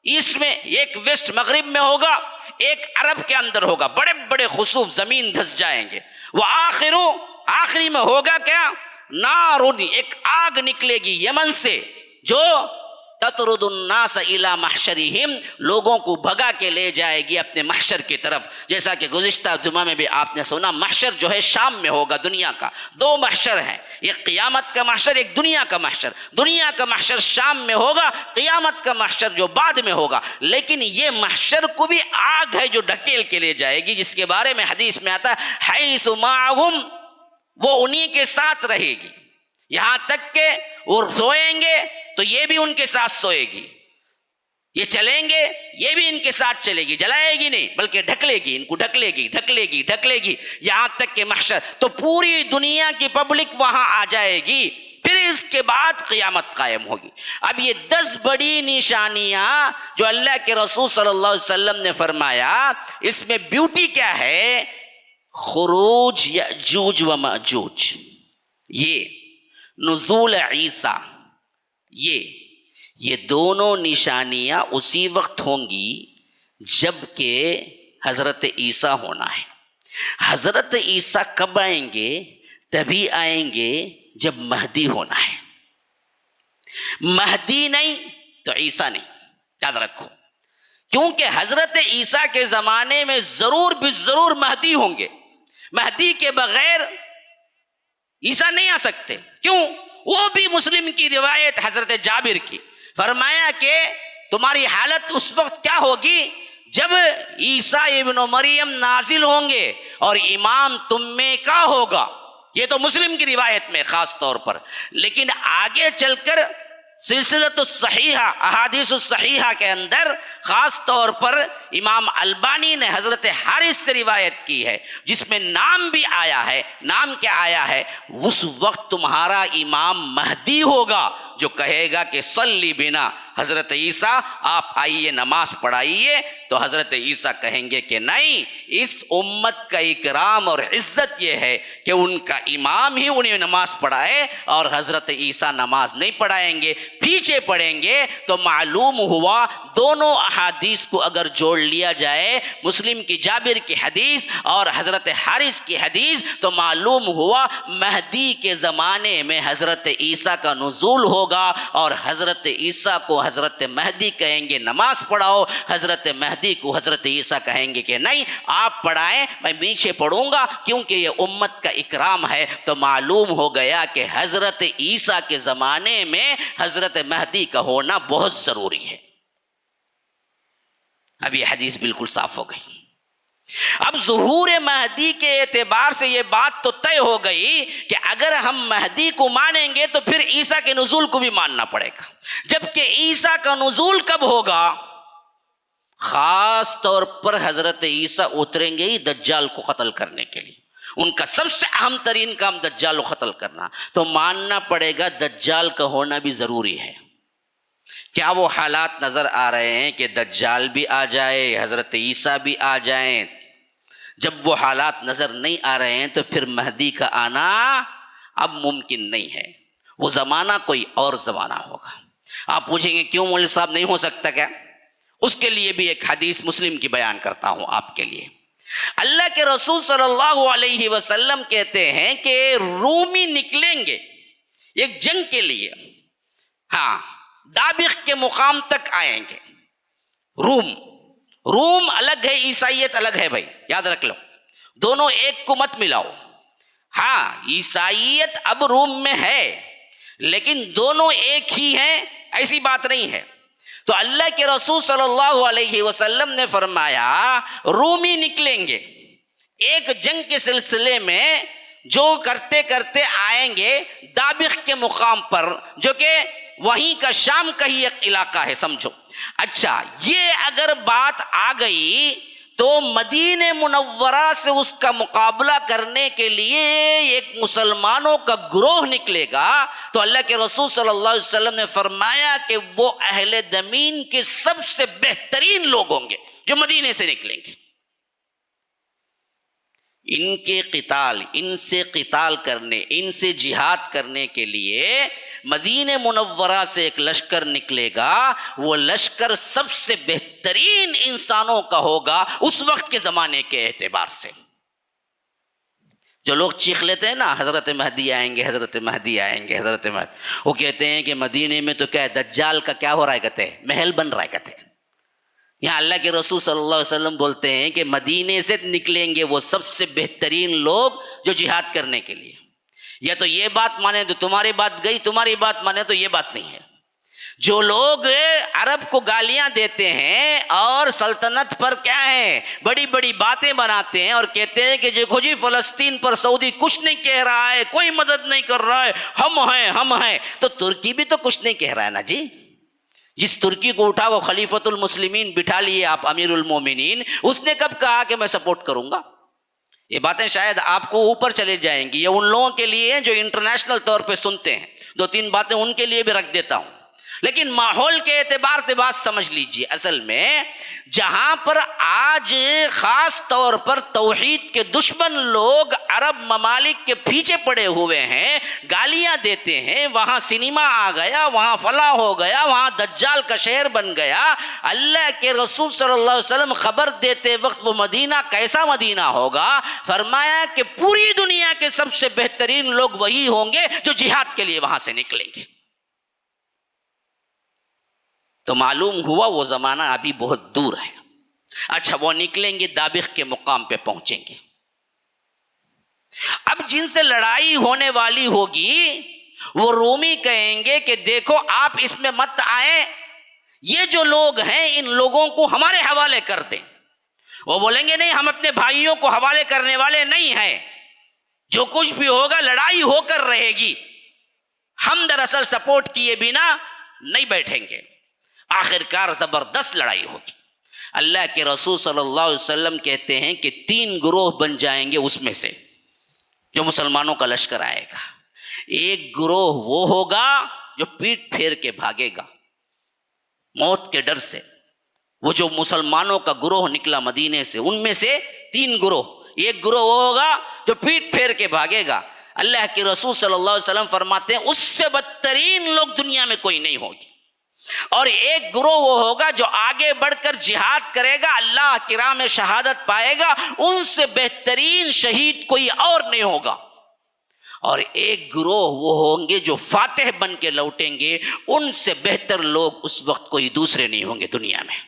ایسٹ میں، ایک ویسٹ مغرب میں ہوگا، ایک عرب کے اندر ہوگا، بڑے بڑے خسوف، زمین دھس جائیں گے۔ وآخر، آخری میں ہوگا کیا؟ نارن، ایک آگ نکلے گی یمن سے، جو تطرد الناس الی محشرہم، لوگوں کو بھگا کے لے جائے گی اپنے محشر کی طرف۔ جیسا کہ گزشتہ جمعہ میں بھی آپ نے سنا، محشر جو ہے شام میں ہوگا دنیا کا۔ 2 محشر ہیں، ایک قیامت کا محشر، ایک دنیا کا محشر۔ دنیا کا محشر شام میں ہوگا، قیامت کا محشر جو بعد میں ہوگا۔ لیکن یہ محشر کو بھی آگ ہے جو ڈھکیل کے لے جائے گی، جس کے بارے میں حدیث میں آتا ہے حیث معہم، وہ انہی کے ساتھ رہے گی، یہاں تک کہ وہ سوئیں گے تو یہ بھی ان کے ساتھ سوئے گی، یہ چلیں گے یہ بھی ان کے ساتھ چلے گی، جلائے گی نہیں بلکہ ڈھکلے گی، ان کو ڈھکلے گی ڈھکلے گی ڈھکلے گی، یہاں تک کہ محشر، تو پوری دنیا کی پبلک وہاں آ جائے گی۔ پھر پھر اس کے بعد قیامت قائم ہوگی۔ اب یہ 10 بڑی نشانیاں جو اللہ کے رسول صلی اللہ علیہ وسلم نے فرمایا، اس میں بیوٹی کیا ہے؟ خروج یأجوج و مأجوج، یہ نزول عیسیٰ، یہ دونوں نشانیاں اسی وقت ہوں گی جب کہ حضرت عیسیٰ ہونا ہے۔ حضرت عیسیٰ کب آئیں گے؟ تبھی آئیں گے جب مہدی ہونا ہے۔ مہدی نہیں تو عیسیٰ نہیں، یاد رکھو، کیونکہ حضرت عیسیٰ کے زمانے میں ضرور بالضرور مہدی ہوں گے۔ مہدی کے بغیر عیسیٰ نہیں آ سکتے۔ کیوں؟ وہ بھی مسلم کی روایت حضرت جابر کی، فرمایا کہ تمہاری حالت اس وقت کیا ہوگی جب عیسیٰ ابن مریم نازل ہوں گے اور امام تم میں کا ہوگا۔ یہ تو مسلم کی روایت میں خاص طور پر، لیکن آگے چل کر سلسلۃ الصحیحہ، احادیث الصحیحہ کے اندر خاص طور پر امام البانی نے حضرت حارث سے روایت کی ہے، جس میں نام بھی آیا ہے۔ نام کیا آیا ہے؟ اس وقت تمہارا امام مہدی ہوگا جو کہے گا کہ صلی بنا، حضرت عیسیٰ آپ آئیے نماز پڑھائیے، تو حضرت عیسیٰ کہیں گے کہ نہیں، اس امت کا اکرام اور عزت یہ ہے کہ ان کا امام ہی انہیں نماز پڑھائے اور حضرت عیسیٰ نماز نہیں پڑھائیں گے، پیچھے پڑھیں گے۔ تو معلوم ہوا دونوں احادیث کو اگر جوڑ لیا جائے، مسلم کی جابر کی حدیث اور حضرت حارث کی حدیث، تو معلوم ہوا مہدی کے زمانے میں حضرت عیسیٰ کا نزول ہوگا، اور حضرت عیسیٰ کو حضرت مہدی کہیں گے نماز پڑھاؤ، حضرت مہدی کو حضرت عیسیٰ کہیں گے کہ نہیں آپ پڑھائیں، میں پیچھے پڑھوں گا کیونکہ یہ امت کا اکرام ہے۔ تو معلوم ہو گیا کہ حضرت عیسیٰ کے زمانے میں حضرت مہدی کا ہونا بہت ضروری ہے۔ اب یہ حدیث بالکل صاف ہو گئی۔ اب ظہور مہدی کے اعتبار سے یہ بات تو طے ہو گئی کہ اگر ہم مہدی کو مانیں گے تو پھر عیسیٰ کے نزول کو بھی ماننا پڑے گا۔ جبکہ عیسیٰ کا نزول کب ہوگا؟ خاص طور پر حضرت عیسیٰ اتریں گے ہی دجال کو قتل کرنے کے لیے، ان کا سب سے اہم ترین کام دجال کو قتل کرنا، تو ماننا پڑے گا دجال کا ہونا بھی ضروری ہے۔ کیا وہ حالات نظر آ رہے ہیں کہ دجال بھی آ جائے، حضرت عیسیٰ بھی آ جائیں؟ جب وہ حالات نظر نہیں آ رہے ہیں تو پھر مہدی کا آنا اب ممکن نہیں ہے، وہ زمانہ کوئی اور زمانہ ہوگا۔ آپ پوچھیں گے کیوں مولوی صاحب نہیں ہو سکتا کیا؟ اس کے لیے بھی ایک حدیث مسلم کی بیان کرتا ہوں آپ کے لیے۔ اللہ کے رسول صلی اللہ علیہ وسلم کہتے ہیں کہ رومی نکلیں گے ایک جنگ کے لیے، ہاں دابق کے مقام تک آئیں گے۔ روم الگ ہے، عیسائیت الگ ہے بھائی، یاد رکھ لو، دونوں ایک کو مت ملاؤ۔ ہاں عیسائیت اب روم میں ہے لیکن دونوں ایک ہی ہیں، ایسی بات نہیں ہے۔ تو اللہ کے رسول صلی اللہ علیہ وسلم نے فرمایا رومی نکلیں گے ایک جنگ کے سلسلے میں، جو کرتے کرتے آئیں گے دابق کے مقام پر، جو کہ وہیں کا شام کا ہی ایک علاقہ ہے، سمجھو۔ اچھا، یہ اگر بات آ گئی تو مدینہ منورہ سے اس کا مقابلہ کرنے کے لیے ایک مسلمانوں کا گروہ نکلے گا، تو اللہ کے رسول صلی اللہ علیہ وسلم نے فرمایا کہ وہ اہل زمین کے سب سے بہترین لوگ ہوں گے جو مدینے سے نکلیں گے۔ ان کے قتال، ان سے قتال کرنے، ان سے جہاد کرنے کے لیے مدینہ منورہ سے ایک لشکر نکلے گا، وہ لشکر سب سے بہترین انسانوں کا ہوگا اس وقت کے زمانے کے اعتبار سے۔ جو لوگ چیخ لیتے ہیں نا حضرت مہدی آئیں گے، حضرت مہدی آئیں گے، حضرت مہدی، وہ کہتے ہیں کہ مدینے میں تو کیا ہے، دجال کا کیا ہو رہا ہے، کہتے ہیں محل بن رہا ہے، کہتے ہیں۔ یہاں اللہ کے رسول صلی اللہ علیہ وسلم بولتے ہیں کہ مدینے سے نکلیں گے وہ سب سے بہترین لوگ جو جہاد کرنے کے لیے۔ یا تو یہ بات مانے تو تمہاری بات گئی، تمہاری بات مانے تو یہ بات نہیں ہے۔ جو لوگ عرب کو گالیاں دیتے ہیں اور سلطنت پر کیا ہے بڑی بڑی باتیں بناتے ہیں اور کہتے ہیں کہ دیکھو جی فلسطین پر سعودی کچھ نہیں کہہ رہا ہے، کوئی مدد نہیں کر رہا ہے، ہم ہیں، تو ترکی بھی تو کچھ نہیں کہہ رہا ہے نا جی۔ جس ترکی کو اٹھا وہ خلیفۃ المسلمین بٹھا لیے آپ امیر المومنین، اس نے کب کہا کہ میں سپورٹ کروں گا؟ یہ باتیں شاید آپ کو اوپر چلے جائیں گی، یہ ان لوگوں کے لیے ہیں جو انٹرنیشنل طور پہ سنتے ہیں، 2-3 باتیں ان کے لیے بھی رکھ دیتا ہوں، لیکن ماحول کے اعتبار سے بات سمجھ لیجئے۔ اصل میں جہاں پر آج خاص طور پر توحید کے دشمن لوگ عرب ممالک کے پیچھے پڑے ہوئے ہیں، گالیاں دیتے ہیں، وہاں سنیما آ گیا، وہاں فلاں ہو گیا، وہاں دجال کا شہر بن گیا، اللہ کے رسول صلی اللہ علیہ وسلم خبر دیتے وقت وہ مدینہ کیسا مدینہ ہوگا، فرمایا کہ پوری دنیا کے سب سے بہترین لوگ وہی ہوں گے جو جہاد کے لیے وہاں سے نکلیں گے۔ تو معلوم ہوا وہ زمانہ ابھی بہت دور ہے۔ اچھا، وہ نکلیں گے، دابق کے مقام پہ پہنچیں گے۔ اب جن سے لڑائی ہونے والی ہوگی وہ رومی کہیں گے کہ دیکھو آپ اس میں مت آئیں، یہ جو لوگ ہیں ان لوگوں کو ہمارے حوالے کر دیں۔ وہ بولیں گے نہیں، ہم اپنے بھائیوں کو حوالے کرنے والے نہیں ہیں، جو کچھ بھی ہوگا لڑائی ہو کر رہے گی، ہم دراصل سپورٹ کیے بنا نہیں بیٹھیں گے۔ آخر کار زبردست لڑائی ہوگی۔ اللہ کے رسول صلی اللہ علیہ وسلم کہتے ہیں کہ 3 گروہ بن جائیں گے اس میں سے جو مسلمانوں کا لشکر آئے گا۔ ایک گروہ وہ ہوگا جو پیٹ پھیر کے بھاگے گا موت کے ڈر سے، وہ جو مسلمانوں کا گروہ نکلا مدینے سے، ان میں سے 3 گروہ، ایک گروہ وہ ہوگا جو پیٹ پھیر کے بھاگے گا۔ اللہ کے رسول صلی اللہ علیہ وسلم فرماتے ہیں اس سے بدترین لوگ دنیا میں کوئی نہیں ہوگی۔ اور ایک گروہ وہ ہوگا جو آگے بڑھ کر جہاد کرے گا، اللہ کی راہ میں شہادت پائے گا، ان سے بہترین شہید کوئی اور نہیں ہوگا۔ اور ایک گروہ وہ ہوں گے جو فاتح بن کے لوٹیں گے، ان سے بہتر لوگ اس وقت کوئی دوسرے نہیں ہوں گے دنیا میں۔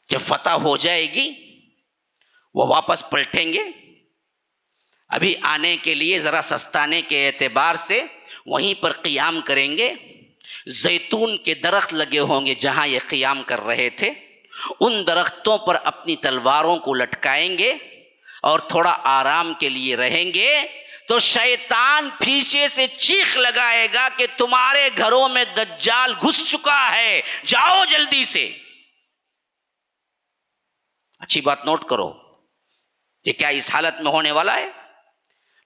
جب فتح ہو جائے گی وہ واپس پلٹیں گے، ابھی آنے کے لیے ذرا سستانے کے اعتبار سے وہیں پر قیام کریں گے۔ زیتون کے درخت لگے ہوں گے جہاں یہ قیام کر رہے تھے، ان درختوں پر اپنی تلواروں کو لٹکائیں گے اور تھوڑا آرام کے لیے رہیں گے، تو شیطان پیچھے سے چیخ لگائے گا کہ تمہارے گھروں میں دجال گھس چکا ہے، جاؤ جلدی سے۔ اچھی بات نوٹ کرو، یہ کیا اس حالت میں ہونے والا ہے؟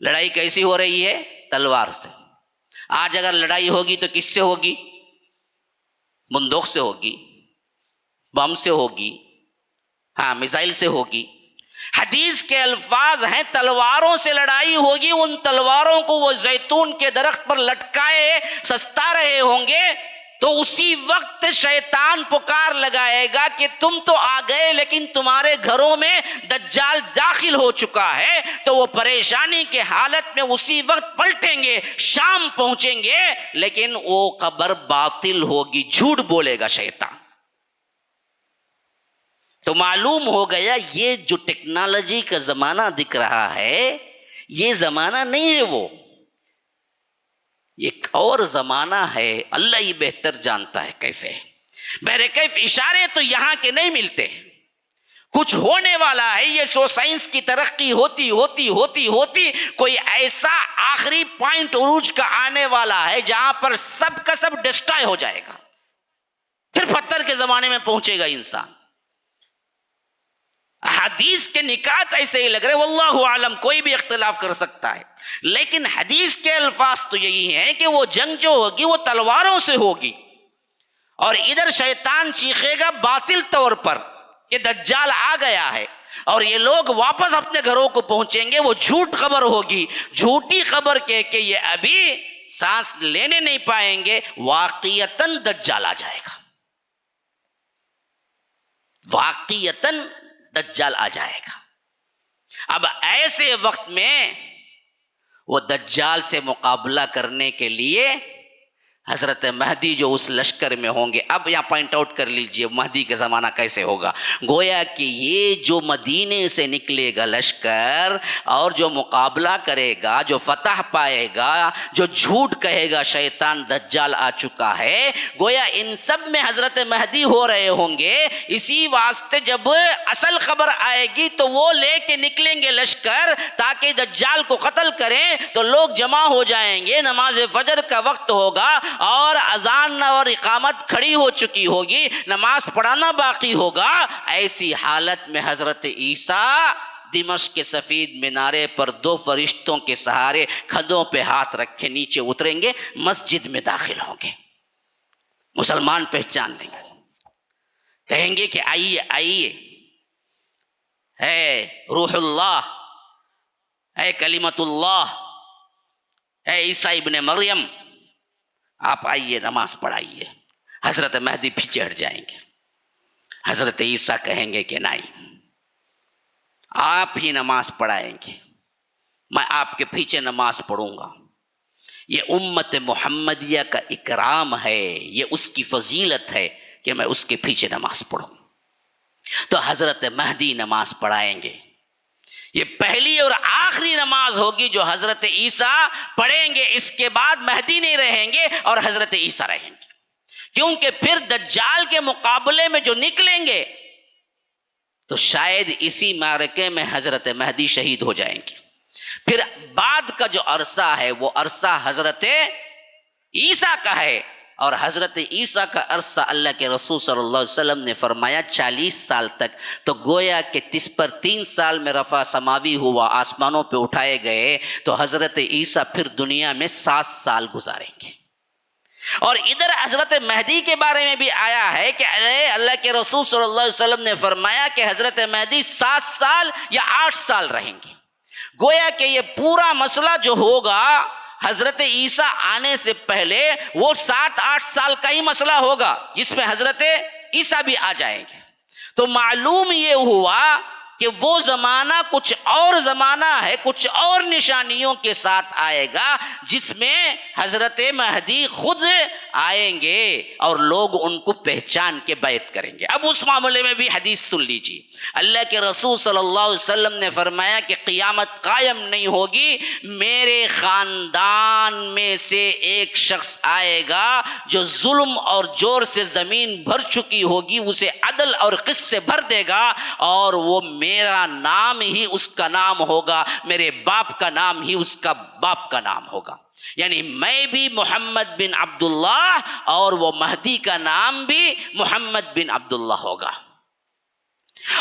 لڑائی کیسی ہو رہی ہے؟ تلوار سے۔ آج اگر لڑائی ہوگی تو کس سے ہوگی؟ بندوق سے ہوگی، بم سے ہوگی، ہاں میزائل سے ہوگی۔ حدیث کے الفاظ ہیں تلواروں سے لڑائی ہوگی، ان تلواروں کو وہ زیتون کے درخت پر لٹکائے سستا رہے ہوں گے، تو اسی وقت شیطان پکار لگائے گا کہ تم تو آ گئے لیکن تمہارے گھروں میں دجال داخل ہو چکا ہے، تو وہ پریشانی کے حالت میں اسی وقت پلٹیں گے، شام پہنچیں گے، لیکن وہ خبر باطل ہوگی، جھوٹ بولے گا شیطان۔ تو معلوم ہو گیا یہ جو ٹیکنالوجی کا زمانہ دکھ رہا ہے یہ زمانہ نہیں ہے، وہ ایک اور زمانہ ہے، اللہ ہی بہتر جانتا ہے کیسے۔ بہرکیف اشارے تو یہاں کے نہیں ملتے، کچھ ہونے والا ہے۔ یہ سو سائنس کی ترقی ہوتی ہوتی ہوتی ہوتی کوئی ایسا آخری پوائنٹ عروج کا آنے والا ہے جہاں پر سب کا سب ڈسٹرائے ہو جائے گا، پھر پتھر کے زمانے میں پہنچے گا انسان۔ حدیث کے نکات ایسے ہی لگ رہے، واللہ عالم، کوئی بھی اختلاف کر سکتا ہے، لیکن حدیث کے الفاظ تو یہی ہیں کہ وہ جنگ جو ہوگی وہ تلواروں سے ہوگی، اور ادھر شیطان چیخے گا باطل طور پر کہ دجال آ گیا ہے، اور یہ لوگ واپس اپنے گھروں کو پہنچیں گے، وہ جھوٹ خبر ہوگی، جھوٹی خبر کہہ کے یہ ابھی سانس لینے نہیں پائیں گے، واقعتاً دجال آ جائے گا، واقعتاً دجال آ جائے گا۔ اب ایسے وقت میں وہ دجال سے مقابلہ کرنے کے لیے حضرت مہدی جو اس لشکر میں ہوں گے، اب یہاں پوائنٹ آؤٹ کر لیجئے مہدی کا زمانہ کیسے ہوگا۔ گویا کہ یہ جو مدینے سے نکلے گا لشکر اور جو مقابلہ کرے گا، جو فتح پائے گا، جو جھوٹ کہے گا شیطان دجال آ چکا ہے، گویا ان سب میں حضرت مہدی ہو رہے ہوں گے۔ اسی واسطے جب اصل خبر آئے گی تو وہ لے کے نکلیں گے لشکر تاکہ دجال کو قتل کریں، تو لوگ جمع ہو جائیں گے، نماز فجر کا وقت ہوگا اور اذان اور اقامت کھڑی ہو چکی ہوگی، نماز پڑھانا باقی ہوگا۔ ایسی حالت میں حضرت عیسیٰ دمشق کے سفید مینارے پر 2 فرشتوں کے سہارے کھدوں پہ ہاتھ رکھے نیچے اتریں گے، مسجد میں داخل ہوں گے، مسلمان پہچان لیں گے، کہیں گے کہ آئیے آئیے، اے روح اللہ، اے کلمت اللہ، اے عیسیٰ ابن مریم، آپ آئیے نماز پڑھائیے۔ حضرت مہدی پیچھے ہٹ جائیں گے، حضرت عیسیٰ کہیں گے کہ نہیں، آپ ہی نماز پڑھائیں گے، میں آپ کے پیچھے نماز پڑھوں گا۔ یہ امت محمدیہ کا اکرام ہے، یہ اس کی فضیلت ہے کہ میں اس کے پیچھے نماز پڑھوں۔ تو حضرت مہدی نماز پڑھائیں گے، یہ پہلی اور آخری نماز ہوگی جو حضرت عیسیٰ پڑھیں گے، اس کے بعد مہدی نہیں رہیں گے اور حضرت عیسیٰ رہیں گے، کیونکہ پھر دجال کے مقابلے میں جو نکلیں گے تو شاید اسی معرکے میں حضرت مہدی شہید ہو جائیں گے، پھر بعد کا جو عرصہ ہے وہ عرصہ حضرت عیسیٰ کا ہے، اور حضرت عیسیٰ کا عرصہ اللہ کے رسول صلی اللہ علیہ وسلم نے فرمایا 40 سال تک، تو گویا کہ 3 سال میں رفع سماوی ہوا، آسمانوں پہ اٹھائے گئے، تو حضرت عیسیٰ پھر دنیا میں 7 سال گزاریں گے۔ اور ادھر حضرت مہدی کے بارے میں بھی آیا ہے کہ اللہ کے رسول صلی اللہ علیہ وسلم نے فرمایا کہ حضرت مہدی 7 سال یا 8 سال رہیں گے، گویا کہ یہ پورا مسئلہ جو ہوگا حضرت عیسیٰ آنے سے پہلے وہ 7-8 سال کا ہی مسئلہ ہوگا، جس میں حضرت عیسیٰ بھی آ جائیں گے۔ تو معلوم یہ ہوا کہ وہ زمانہ کچھ اور زمانہ ہے، کچھ اور نشانیوں کے ساتھ آئے گا، جس میں حضرت مہدی خود آئیں گے اور لوگ ان کو پہچان کے بیعت کریں گے۔ اب اس معاملے میں بھی حدیث سن لیجیے، اللہ کے رسول صلی اللہ علیہ وسلم نے فرمایا کہ قیامت قائم نہیں ہوگی، میرے خاندان میں سے ایک شخص آئے گا جو ظلم اور جور سے زمین بھر چکی ہوگی اسے عدل اور قسط سے بھر دے گا، اور وہ میرا نام ہی اس کا نام ہوگا، میرے باپ کا نام ہی اس کا باپ کا نام ہوگا، یعنی میں بھی محمد بن عبداللہ اور وہ مہدی کا نام بھی محمد بن عبداللہ ہوگا۔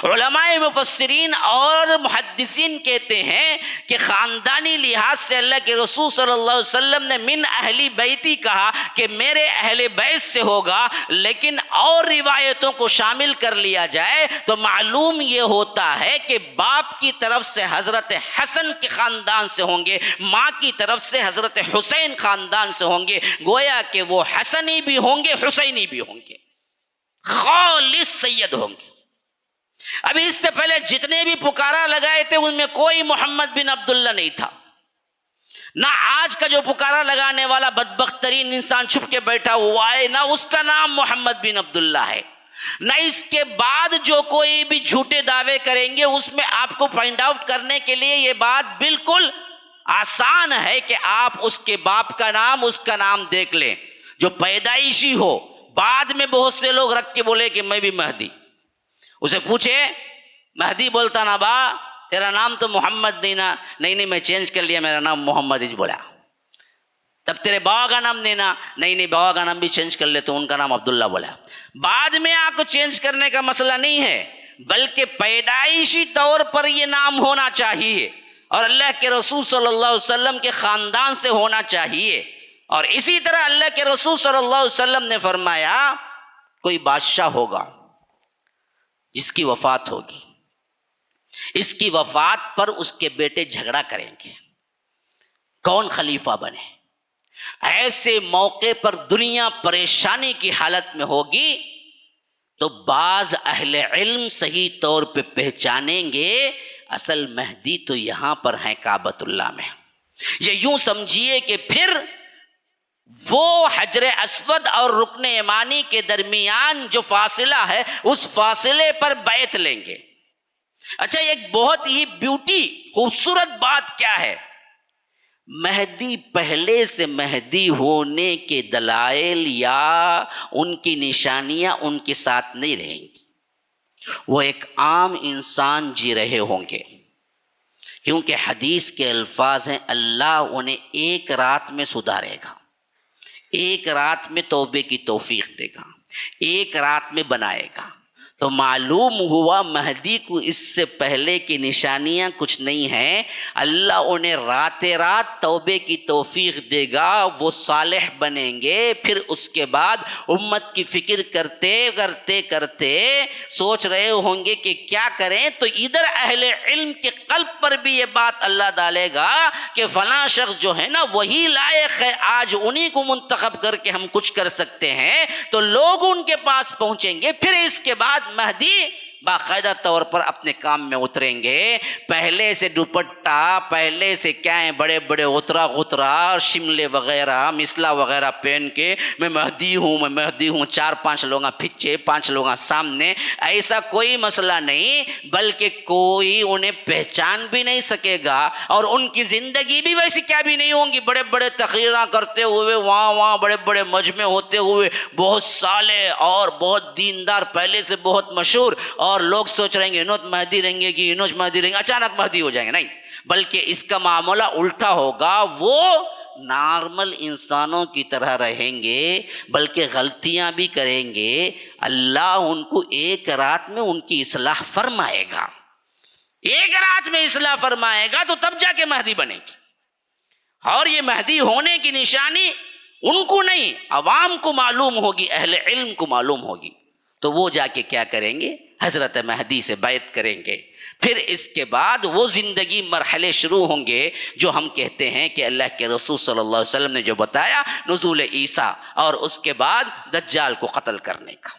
علماء مفسرین اور محدثین کہتے ہیں کہ خاندانی لحاظ سے اللہ کے رسول صلی اللہ علیہ وسلم نے من اہلی بیتی کہا کہ میرے اہل بیت سے ہوگا، لیکن اور روایتوں کو شامل کر لیا جائے تو معلوم یہ ہوتا ہے کہ باپ کی طرف سے حضرت حسن کے خاندان سے ہوں گے، ماں کی طرف سے حضرت حسین خاندان سے ہوں گے، گویا کہ وہ حسنی بھی ہوں گے، حسینی بھی ہوں گے، خالص سید ہوں گے۔ ابھی اس سے پہلے جتنے بھی پکارا لگائے تھے ان میں کوئی محمد بن عبداللہ نہیں تھا، نہ آج کا جو پکارا لگانے والا بدبخت ترین انسان چھپ کے بیٹھا ہوا ہے نہ اس کا نام محمد بن عبداللہ ہے، نہ اس کے بعد جو کوئی بھی جھوٹے دعوے کریں گے اس میں آپ کو فائنڈ آؤٹ کرنے کے لیے یہ بات بالکل آسان ہے کہ آپ اس کے باپ کا نام، اس کا نام دیکھ لیں جو پیدائشی ہو۔ بعد میں بہت سے لوگ رکھ کے بولے کہ میں بھی مہدی، اسے پوچھے مہدی بولتا نا با تیرا نام تو محمد نہیں نا، نہیں میں چینج کر لیا، میرا نام محمد ہی بولا۔ تب تیرے بابا کا نام دینا، نہیں بابا کا نام بھی چینج کر لے تو ان کا نام عبداللہ بولا۔ بعد میں آپ کو چینج کرنے کا مسئلہ نہیں ہے، بلکہ پیدائشی طور پر یہ نام ہونا چاہیے اور اللہ کے رسول صلی اللہ علیہ وسلم کے خاندان سے ہونا چاہیے۔ اور اسی طرح اللہ کے رسول صلی اللہ علیہ وسلم نے فرمایا کوئی بادشاہ ہوگا جس کی وفات ہوگی، اس کی وفات پر اس کے بیٹے جھگڑا کریں گے کون خلیفہ بنے۔ ایسے موقع پر دنیا پریشانی کی حالت میں ہوگی تو بعض اہل علم صحیح طور پہ پہچانیں گے اصل مہدی تو یہاں پر ہیں کعبۃ اللہ میں۔ یہ یوں سمجھیے کہ پھر وہ حجر اسود اور رکن یمانی کے درمیان جو فاصلہ ہے اس فاصلے پر بیعت لیں گے۔ اچھا ایک بہت ہی بیوٹی خوبصورت بات کیا ہے، مہدی پہلے سے مہدی ہونے کے دلائل یا ان کی نشانیاں ان کے ساتھ نہیں رہیں گی، وہ ایک عام انسان جی رہے ہوں گے، کیونکہ حدیث کے الفاظ ہیں اللہ انہیں ایک رات میں سدھارے گا، ایک رات میں توبے کی توفیق دے گا، ایک رات میں بنائے گا۔ تو معلوم ہوا مہدی کو اس سے پہلے کی نشانیاں کچھ نہیں ہیں. اللہ انہیں رات رات توبے کی توفیق دے گا، وہ صالح بنیں گے. پھر اس کے بعد امت کی فکر کرتے کرتے کرتے سوچ رہے ہوں گے کہ کیا کریں، تو ادھر اہل علم کے قلب پر بھی یہ بات اللہ ڈالے گا کہ فلاں شخص جو ہے نا وہی لائق ہے، آج انہی کو منتخب کر کے ہم کچھ کر سکتے ہیں. تو لوگ ان کے پاس پہنچیں گے. پھر اس کے بعد مہدی باقاعدہ طور پر اپنے کام میں اتریں گے. پہلے سے دوپٹہ، پہلے سے کیا ہیں بڑے بڑے غترا شملے وغیرہ مسلا وغیرہ پہن کے میں مہدی ہوں 4-5 لوگ پیچھے 5 لوگ سامنے، ایسا کوئی مسئلہ نہیں، بلکہ کوئی انہیں پہچان بھی نہیں سکے گا. اور ان کی زندگی بھی ویسی کیا بھی نہیں ہوں گی، بڑے بڑے تقریراں کرتے ہوئے وہاں بڑے بڑے مجمع ہوتے ہوئے، بہت صالح اور بہت دیندار، پہلے سے بہت مشہور، اور لوگ سوچ رہے ہیں انوت مہدی رہیں گے کہ انوج مہدی رہیں گے، اچانک مہدی ہو جائیں گے. نہیں، بلکہ اس کا معاملہ الٹا ہوگا. وہ نارمل انسانوں کی طرح رہیں گے، بلکہ غلطیاں بھی کریں گے. اللہ ان کو ایک رات میں ان کی اصلاح فرمائے گا. ایک رات میں اصلاح فرمائے گا تو تب جا کے مہدی بنے گی. اور یہ مہدی ہونے کی نشانی ان کو نہیں، عوام کو معلوم ہوگی، اہل علم کو معلوم ہوگی. تو وہ جا کے کیا کریں گے، حضرت مہدی سے بیعت کریں گے. پھر اس کے بعد وہ زندگی مرحلے شروع ہوں گے جو ہم کہتے ہیں کہ اللہ کے رسول صلی اللہ علیہ وسلم نے جو بتایا، نزول عیسیٰ اور اس کے بعد دجال کو قتل کرنے کا.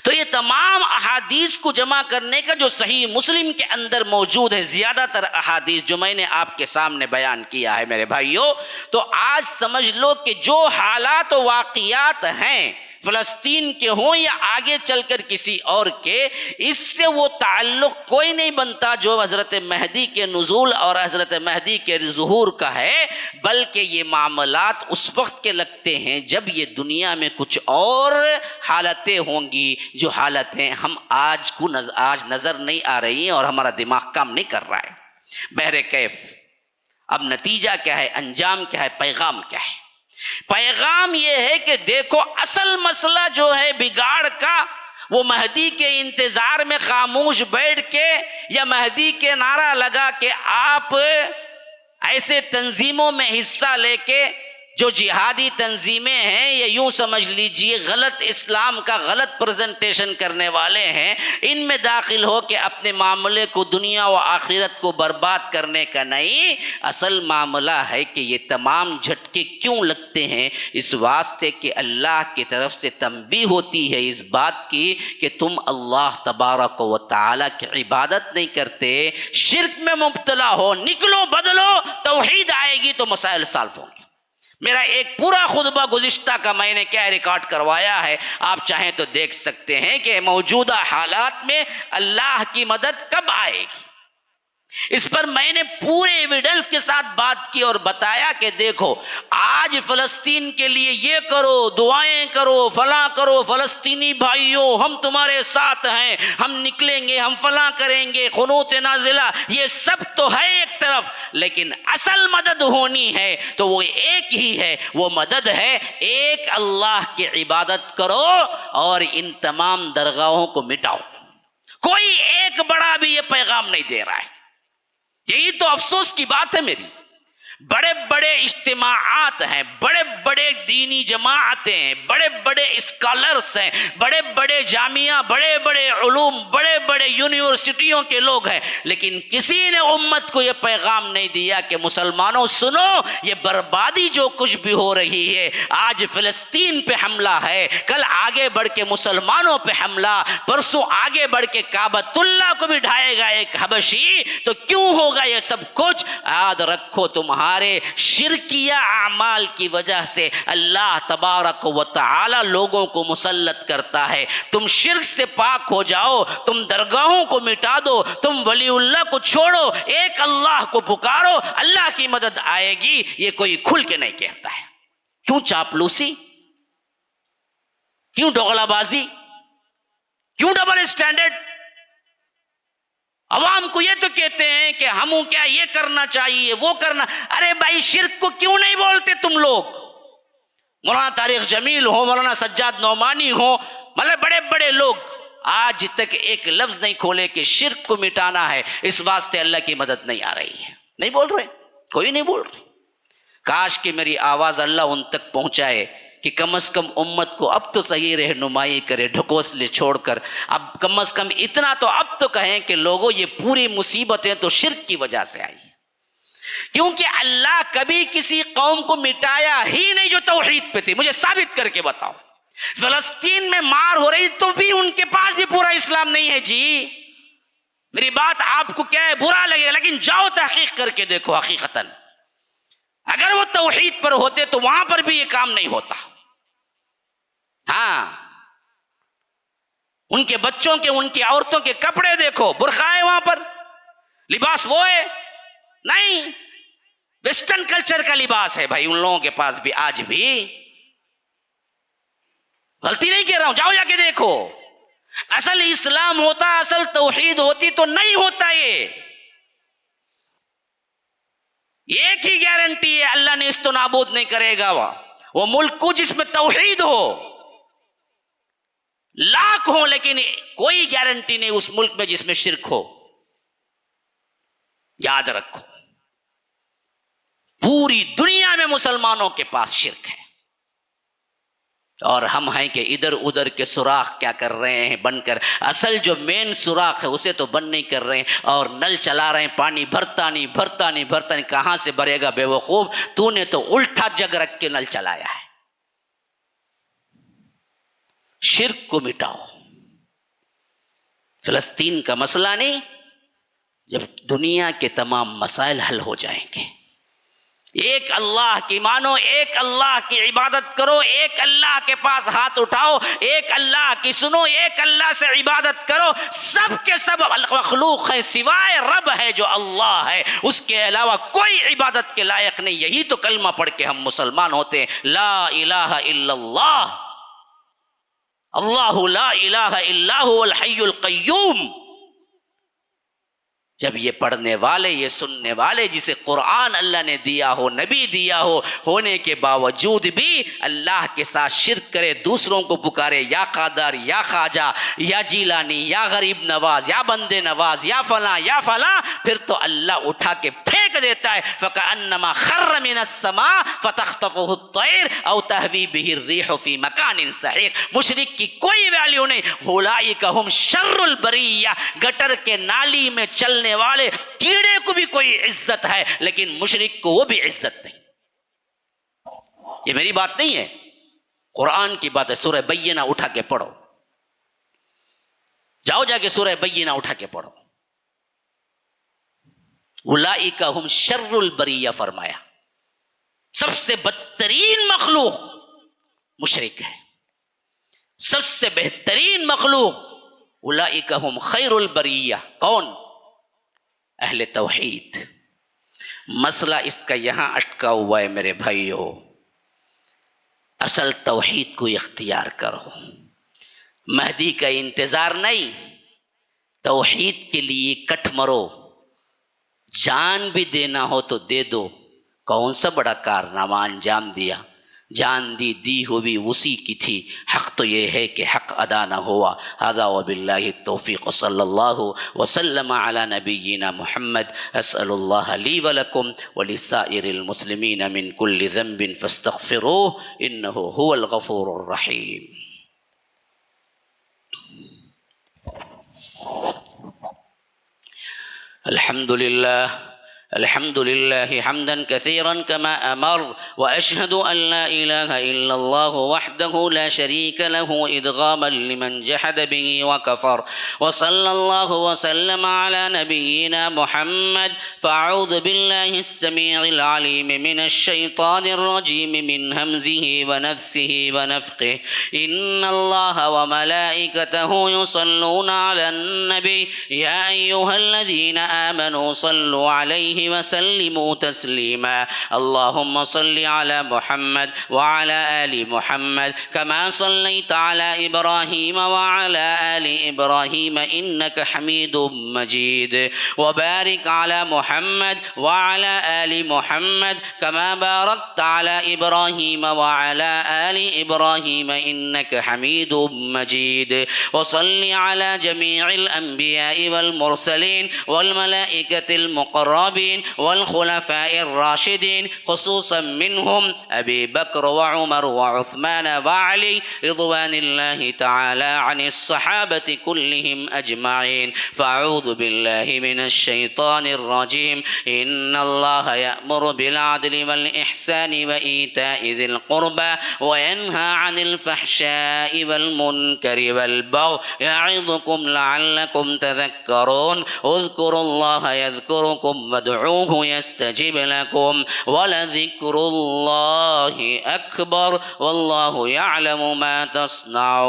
تو یہ تمام احادیث کو جمع کرنے کا جو صحیح مسلم کے اندر موجود ہے، زیادہ تر احادیث جو میں نے آپ کے سامنے بیان کیا ہے میرے بھائیوں، تو آج سمجھ لو کہ جو حالات و واقعات ہیں فلسطین کے ہوں یا آگے چل کر کسی اور کے، اس سے وہ تعلق کوئی نہیں بنتا جو حضرت مہدی کے نزول اور حضرت مہدی کے ظہور کا ہے، بلکہ یہ معاملات اس وقت کے لگتے ہیں جب یہ دنیا میں کچھ اور حالتیں ہوں گی، جو حالتیں ہم آج نظر نہیں آ رہی ہیں اور ہمارا دماغ کام نہیں کر رہا ہے. بہرکیف اب نتیجہ کیا ہے، انجام کیا ہے، پیغام کیا ہے؟ پیغام یہ ہے کہ دیکھو، اصل مسئلہ جو ہے بگاڑ کا، وہ مہدی کے انتظار میں خاموش بیٹھ کے یا مہدی کے نعرہ لگا کے آپ ایسے تنظیموں میں حصہ لے کے، جو جہادی تنظیمیں ہیں، یا یوں سمجھ لیجئے غلط اسلام کا غلط پریزنٹیشن کرنے والے ہیں، ان میں داخل ہو کے اپنے معاملے کو دنیا و آخرت کو برباد کرنے کا نہیں. اصل معاملہ ہے کہ یہ تمام جھٹکے کیوں لگتے ہیں، اس واسطے کہ اللہ کی طرف سے تنبیہ ہوتی ہے اس بات کی کہ تم اللہ تبارک و تعالیٰ کی عبادت نہیں کرتے، شرک میں مبتلا ہو. نکلو، بدلو، توحید آئے گی تو مسائل سالف ہوں گے. میرا ایک پورا خطبہ گزشتہ کا میں نے کیا ریکارڈ کروایا ہے، آپ چاہیں تو دیکھ سکتے ہیں کہ موجودہ حالات میں اللہ کی مدد کب آئے گی. اس پر میں نے پورے ایویڈنس کے ساتھ بات کی اور بتایا کہ دیکھو، آج فلسطین کے لیے یہ کرو، دعائیں کرو، فلاں کرو، فلسطینی بھائیوں ہم تمہارے ساتھ ہیں، ہم نکلیں گے، ہم فلاں کریں گے، قنوت نازلہ، یہ سب تو ہے ایک طرف، لیکن اصل مدد ہونی ہے تو وہ ایک ہی ہے. وہ مدد ہے ایک اللہ کی عبادت کرو اور ان تمام درگاہوں کو مٹاؤ. کوئی ایک بڑا بھی یہ پیغام نہیں دے رہا ہے. یہی تو افسوس کی بات ہے میری. بڑے بڑے اجتماعات ہیں، بڑے بڑے دینی جماعتیں ہیں، بڑے بڑے اسکالرس ہیں، بڑے بڑے جامعہ، بڑے بڑے علوم، بڑے بڑے یونیورسٹیوں کے لوگ ہیں، لیکن کسی نے امت کو یہ پیغام نہیں دیا کہ مسلمانوں سنو، یہ بربادی جو کچھ بھی ہو رہی ہے، آج فلسطین پہ حملہ ہے، کل آگے بڑھ کے مسلمانوں پہ حملہ، پرسوں آگے بڑھ کے کعبۃ اللہ کو بھی ڈھائے گا ایک حبشی، تو کیوں ہوگا یہ سب کچھ؟ یاد رکھو، تمہارے شرکیہ اعمال کی وجہ سے اللہ تبارک و تعالی لوگوں کو مسلط کرتا ہے. تم شرک سے پاک ہو جاؤ، تم درگاہوں کو مٹا دو، تم ولی اللہ کو چھوڑو، ایک اللہ کو پکارو، اللہ کی مدد آئے گی. یہ کوئی کھل کے نہیں کہتا ہے. کیوں چاپلوسی؟ کیوں ڈوغلا بازی؟ کیوں ڈبل اسٹینڈرڈ؟ عوام کو یہ تو کہتے ہیں کہ ہم کیا یہ کرنا چاہیے، وہ کرنا. ارے بھائی، شرک کو کیوں نہیں بولتے تم لوگ؟ مولانا طارق جمیل ہو، مولانا سجاد نعمانی ہو، مطلب بڑے بڑے لوگ آج تک ایک لفظ نہیں کھولے کہ شرک کو مٹانا ہے، اس واسطے اللہ کی مدد نہیں آ رہی ہے، نہیں بول رہے، کوئی نہیں بول رہے۔ کاش کہ میری آواز اللہ ان تک پہنچائے کہ کم از کم امت کو اب تو صحیح رہنمائی کرے، ڈھکوسلے چھوڑ کر۔ اب کم از کم اتنا تو اب تو کہیں کہ لوگوں یہ پوری مصیبتیں تو شرک کی وجہ سے آئی، کیونکہ اللہ کبھی کسی قوم کو مٹایا ہی نہیں جو توحید پہ تھی۔ مجھے ثابت کر کے بتاؤ، فلسطین میں مار ہو رہی تو بھی ان کے پاس بھی پورا اسلام نہیں ہے جی۔ میری بات آپ کو کیا ہے برا لگے گا، لیکن جاؤ تحقیق کر کے دیکھو، حقیقتاً اگر وہ توحید پر ہوتے تو وہاں پر بھی یہ کام نہیں ہوتا۔ ہاں، ان کے بچوں کے، ان کی عورتوں کے کپڑے دیکھو، برقع ہے وہاں پر، لباس وہ ہے نہیں، ویسٹرن کلچر کا لباس ہے بھائی ان لوگوں کے پاس بھی آج بھی۔ غلطی نہیں کہہ رہا ہوں، جاؤ جا کے دیکھو۔ اصل اسلام ہوتا، اصل توحید ہوتی تو نہیں ہوتا یہ۔ ایک ہی گارنٹی ہے، اللہ نے اس تو نابود نہیں کرے گا وہ ملک کو جس میں توحید ہو، لاکھ ہو، لیکن کوئی گارنٹی نہیں اس ملک میں جس میں شرک ہو۔ یاد رکھو، پوری دنیا میں مسلمانوں کے پاس شرک ہے، اور ہم ہیں کہ ادھر ادھر کے سوراخ کیا کر رہے ہیں بن کر، اصل جو مین سوراخ ہے اسے تو بند نہیں کر رہے ہیں، اور نل چلا رہے ہیں، پانی بھرتا نہیں، کہاں سے بھرے گا بے وقوف، تو نے تو الٹا جگ رکھ کے نل چلایا ہے۔ شرک کو مٹاؤ۔ فلسطین کا مسئلہ نہیں، جب دنیا کے تمام مسائل حل ہو جائیں گے، ایک اللہ کی مانو، ایک اللہ کی عبادت کرو، ایک اللہ کے پاس ہاتھ اٹھاؤ، ایک اللہ کی سنو، ایک اللہ سے عبادت کرو، سب کے سب مخلوق ہے، سوائے رب ہے جو اللہ ہے، اس کے علاوہ کوئی عبادت کے لائق نہیں۔ یہی تو کلمہ پڑھ کے ہم مسلمان ہوتے ہیں، لا الہ الا اللہ، اللہ لا الہ الا هو الحی القیوم۔ جب یہ پڑھنے والے، یہ سننے والے، جسے قرآن اللہ نے دیا ہو، نبی دیا ہو، ہونے کے باوجود بھی اللہ کے ساتھ شرک کرے، دوسروں کو پکارے یا قادر یا خواجہ یا جیلانی یا غریب نواز یا بندے نواز یا فلاں یا فلاں، پھر تو اللہ اٹھا کے پھینک دیتا ہے، فَكَأَنَّمَا خَرَّ مِنَ السَّمَاءِ فَتَخْطَفُهُ الطَّيْرُ أَوْ تَهْوِي بِهِ الرِّيحُ فِي مَكَانٍ سَحِيقٍ۔ مشرک کی کوئی ویلیو نہیں، اولئک ھم شر البریہ، گٹر کے نالی میں چلنے والے کیڑے کو بھی کوئی عزت ہے، لیکن مشرک کو وہ بھی عزت نہیں۔ یہ میری بات نہیں ہے، قرآن کی بات ہے۔ سورہ بینہ اٹھا کے پڑھو، جاؤ جا کے سورہ بینہ اٹھا کے پڑھو۔ اولئک ھم شر البریہ فرمایا، سب سے بدترین مخلوق مشرک ہے، سب سے بہترین مخلوق اولئک ھم خیر البریہ۔ کون؟ اہل توحید۔ مسئلہ اس کا یہاں اٹکا ہوا ہے میرے بھائیو، اصل توحید کو اختیار کرو، مہدی کا انتظار نہیں، توحید کے لیے کٹ مرو، جان بھی دینا ہو تو دے دو۔ کون سا بڑا کارنامہ انجام دیا، جان دی ہوئی اسی کی تھی، حق تو یہ ہے کہ حق ادا نہ ہوا۔ ھذا وباللہ التوفیق، صلی اللہ وسلم علی نبینا محمد۔ اسأل اللہ لی ولکم ولسائر المسلمین من کل ذنب فاستغفروہ انہ هو الغفور الرحیم۔ الحمد لله حمدا كثيرا كما أمر، وأشهد أن لا إله إلا الله وحده لا شريك له إدغاما لمن جحد به وكفر، وصلى الله وسلم على نبينا محمد۔ فأعوذ بالله السميع العليم من الشيطان الرجيم من همزه ونفثه ونفخه، إن الله وملائكته يصلون على النبي يا أيها الذين آمنوا صلوا عليه عليه وسلموا تسليما اللهم صل على محمد وعلى آل محمد كما صليت على إبراهيم وعلى آل إبراهيم إنك حميد مجيد وبارك على محمد وعلى آل محمد كما باركت على إبراهيم وعلى آل إبراهيم إنك حميد مجيد وصل على جميع الأنبياء والمرسلين والملائكة المقربين والخلفاء الراشدين خصوصا منهم أبي بكر وعمر وعثمان وعلي رضوان الله تعالى عن الصحابة كلهم أجمعين فأعوذ بالله من الشيطان الرجيم إن الله يأمر بالعدل والإحسان وإيتاء ذي القربى وينهى عن الفحشاء والمنكر والبغي يعظكم لعلكم تذكرون اذكروا الله يذكركم وادعوه يستجب لكم ولذكر الله أكبر والله يعلم ما تصنعون